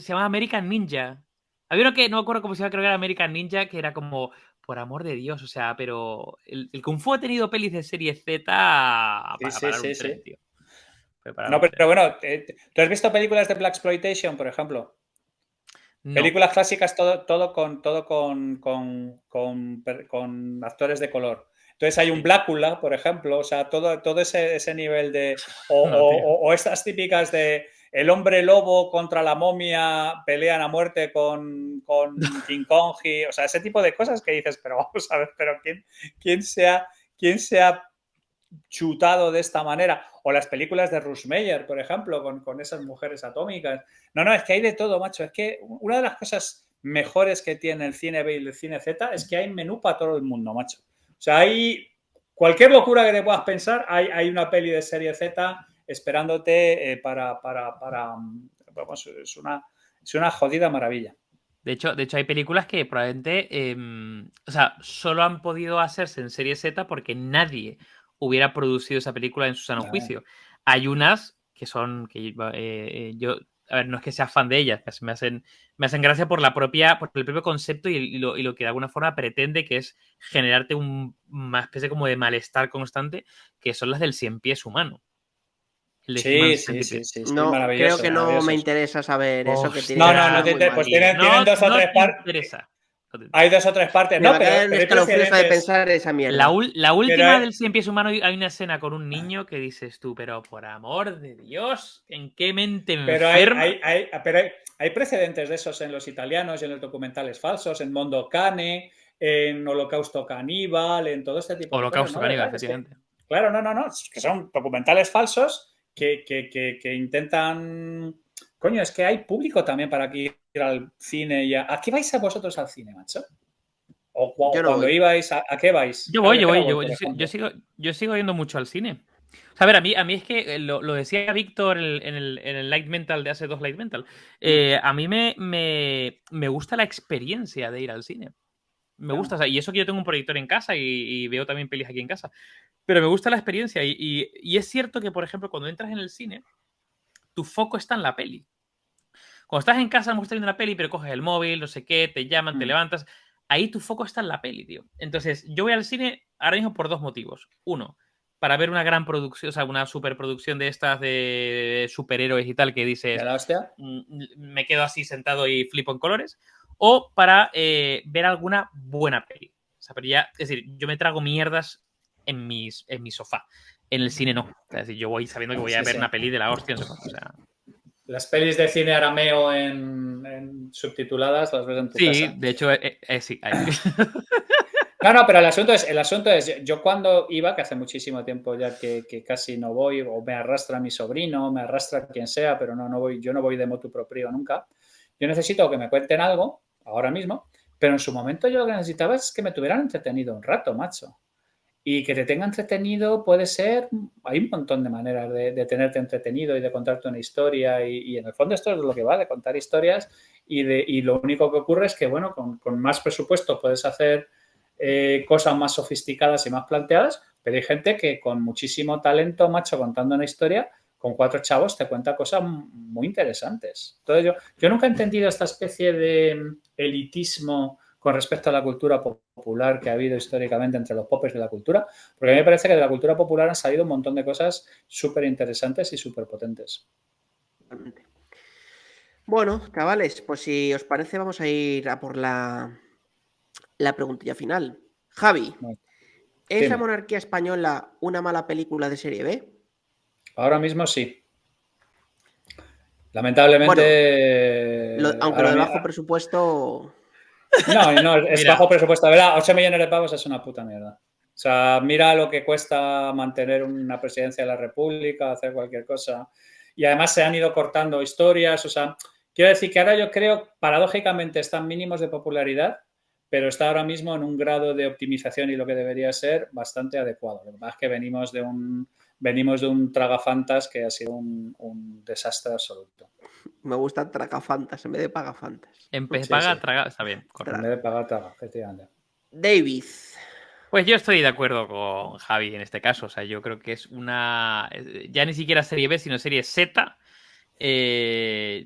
Se llama American Ninja. Había uno que no me acuerdo cómo se llama, creo que era American Ninja, que era como, por amor de Dios, o sea, pero el Kung Fu ha tenido pelis de serie Z para parar un tren, tío. No, pero bueno, ¿tú has visto películas de Blaxploitation, por ejemplo? No. Películas clásicas, todo con actores de color. Entonces hay un Blácula, por ejemplo, o sea, todo ese nivel de... O estas típicas de el hombre lobo contra la momia pelean a muerte con King Kong, o sea, ese tipo de cosas que dices, pero vamos a ver, pero ¿quién se ha chutado de esta manera? O las películas de Russ Meyer, por ejemplo, con esas mujeres atómicas. No, es que hay de todo, macho. Es que una de las cosas mejores que tiene el cine B y el cine Z es que hay menú para todo el mundo, macho. O sea, hay cualquier locura que te puedas pensar, hay una peli de serie Z esperándote vamos, es una jodida maravilla. De hecho, hay películas que probablemente, o sea, solo han podido hacerse en serie Z porque nadie hubiera producido esa película en su sano juicio. Hay unas que son, yo, a ver, no es que sea fan de ellas, me hacen gracia por el propio concepto y lo que de alguna forma pretende, que es generarte una especie como de malestar constante, que son las del cien pies humano. Sí, no, creo que no me interesa saber eso que tiene. Pues tienen dos o tres partes. Hay dos o tres partes. Me cae un escalofrío de pensar esa mierda. La última del cien pies humano hay una escena con un niño que dices tú, pero por amor de Dios, ¿en qué mente enferma? Pero hay precedentes de esos en los italianos y en los documentales falsos, en Mondo Cane, en Holocausto Caníbal, en todo este tipo de cosas. Holocausto Caníbal, efectivamente. Claro, no, que son documentales falsos que intentan... Coño, es que hay público también para ir al cine. ¿A qué vais a vosotros al cine, macho? ¿O cuando ibais, ¿a qué vais? Yo voy. Yo sigo yendo mucho al cine. O sea, a ver, a mí es que lo decía Víctor en el Light Mental de hace 2 Light Mental. A mí me gusta la experiencia de ir al cine. Me gusta, o sea, y eso que yo tengo un proyector en casa y veo también pelis aquí en casa. Pero me gusta la experiencia y es cierto que, por ejemplo, cuando entras en el cine, tu foco está en la peli. Cuando estás en casa, a lo mejor estás viendo una peli, pero coges el móvil, no sé qué, te llaman, te levantas. Ahí tu foco está en la peli, tío. Entonces, yo voy al cine ahora mismo por 2 motivos. Uno, para ver una gran producción, o sea, una superproducción de estas de superhéroes y tal, que dices, ¿de la hostia? Me quedo así sentado y flipo en colores. O para ver alguna buena peli. O sea, pero ya, es decir, yo me trago mierdas en mi sofá. En el cine no. Es decir, yo voy sabiendo que voy a ver una peli de la hostia, o sea... Las pelis de cine arameo en subtituladas las ves en tu Sí, casa. de hecho, sí. No, pero el asunto es, yo cuando iba, que hace muchísimo tiempo ya que casi no voy, o me arrastra mi sobrino, me arrastra quien sea, pero no voy, yo no voy de motu propio nunca. Yo necesito que me cuenten algo, ahora mismo, pero en su momento yo lo que necesitaba es que me tuvieran entretenido un rato, macho. Y que te tenga entretenido puede ser, hay un montón de maneras de tenerte entretenido y de contarte una historia y en el fondo esto es lo que va, de contar historias y lo único que ocurre es que, bueno, con más presupuesto puedes hacer cosas más sofisticadas y más planteadas, pero hay gente que con muchísimo talento, macho, contando una historia, con 4 chavos te cuenta cosas muy interesantes. Entonces yo nunca he entendido esta especie de elitismo con respecto a la cultura popular que ha habido históricamente entre los popes de la cultura, porque a mí me parece que de la cultura popular han salido un montón de cosas súper interesantes y súper potentes. Bueno, chavales, pues si os parece vamos a ir a por la preguntilla final. Javi, Bueno, ¿es La dime. monarquía española una mala película de serie B? Ahora mismo sí. Bueno, Lamentablemente, aunque lo de bajo presupuesto... No, es Mira, bajo presupuesto. ¿Verdad? 8 millones de pavos es una puta mierda. O sea, mira lo que cuesta mantener una presidencia de la República, hacer cualquier cosa. Y además se han ido cortando historias. O sea, quiero decir que ahora yo creo, paradójicamente, están mínimos de popularidad, pero está ahora mismo en un grado de optimización y lo que debería ser bastante adecuado. Lo que pasa es que venimos de un tragafantas que ha sido un desastre absoluto. Me gustan tracafantas en vez de pagafantas. paga, traga, está bien, En correcto. vez de pagar traga, efectivamente. David. Pues yo estoy de acuerdo con Javi en este caso. O sea, yo creo que es una. Ya ni siquiera serie B, sino serie Z.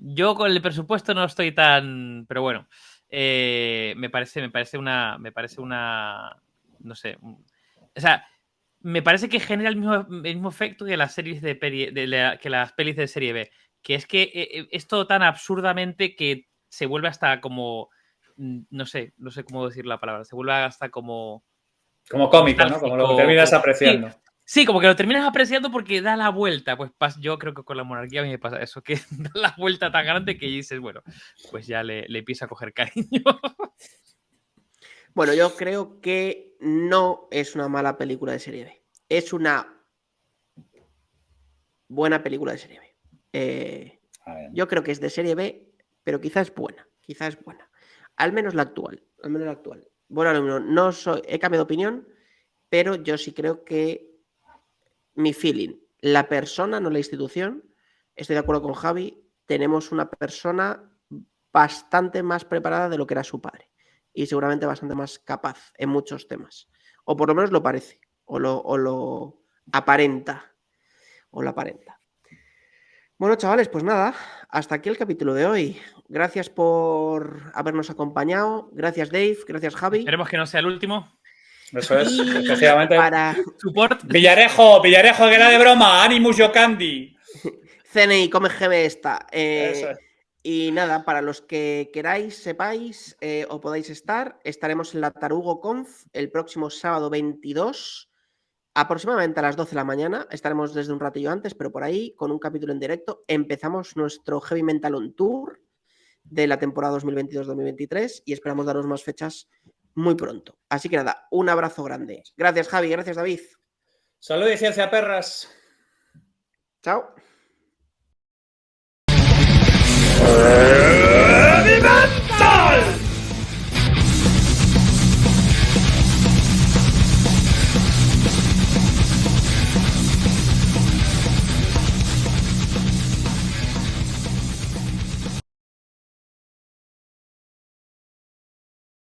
Yo con el presupuesto no estoy tan. Pero bueno. Me parece una. No sé. O sea, me parece que genera el mismo efecto que las series que las pelis de serie B. Que es que es todo tan absurdamente que se vuelve hasta como. No sé cómo decir la palabra. Se vuelve hasta como Como cómico, ¿no? Como lo nostálgico. terminas apreciando. Sí, como que lo terminas apreciando porque da la vuelta. Pues yo creo que con la monarquía a mí me pasa eso, que da la vuelta tan grande que dices, bueno, pues ya le empieza a coger cariño. Bueno, yo creo que no es una mala película de serie B. Es una buena película de serie B. Yo creo que es de serie B, pero quizás es buena. Quizás es buena. Al menos la actual. Bueno, no soy, he cambiado de opinión, pero yo sí creo que mi feeling, la persona, no la institución, estoy de acuerdo con Javi, tenemos una persona bastante más preparada de lo que era su padre y seguramente bastante más capaz en muchos temas. O por lo menos lo parece, o lo aparenta. Bueno, chavales, pues nada, hasta aquí el capítulo de hoy. Gracias por habernos acompañado. Gracias, Dave. Gracias, Javi. Esperemos que no sea el último. Eso es, Y efectivamente. para Support. Villarejo, que era de broma. Animus Yocandi. CNI, come GB esta. Eso es. Y nada, para los que queráis, sepáis o podáis estar, estaremos en la Tarugo Conf el próximo sábado 22, aproximadamente a las 12 de la mañana. Estaremos desde un ratillo antes, pero por ahí, con un capítulo en directo. Empezamos nuestro Heavy Mental On Tour de la temporada 2022-2023 y esperamos daros más fechas muy pronto. Así que nada, un abrazo grande. Gracias, Javi. Gracias, David. Salud y ciencia, perras. Chao.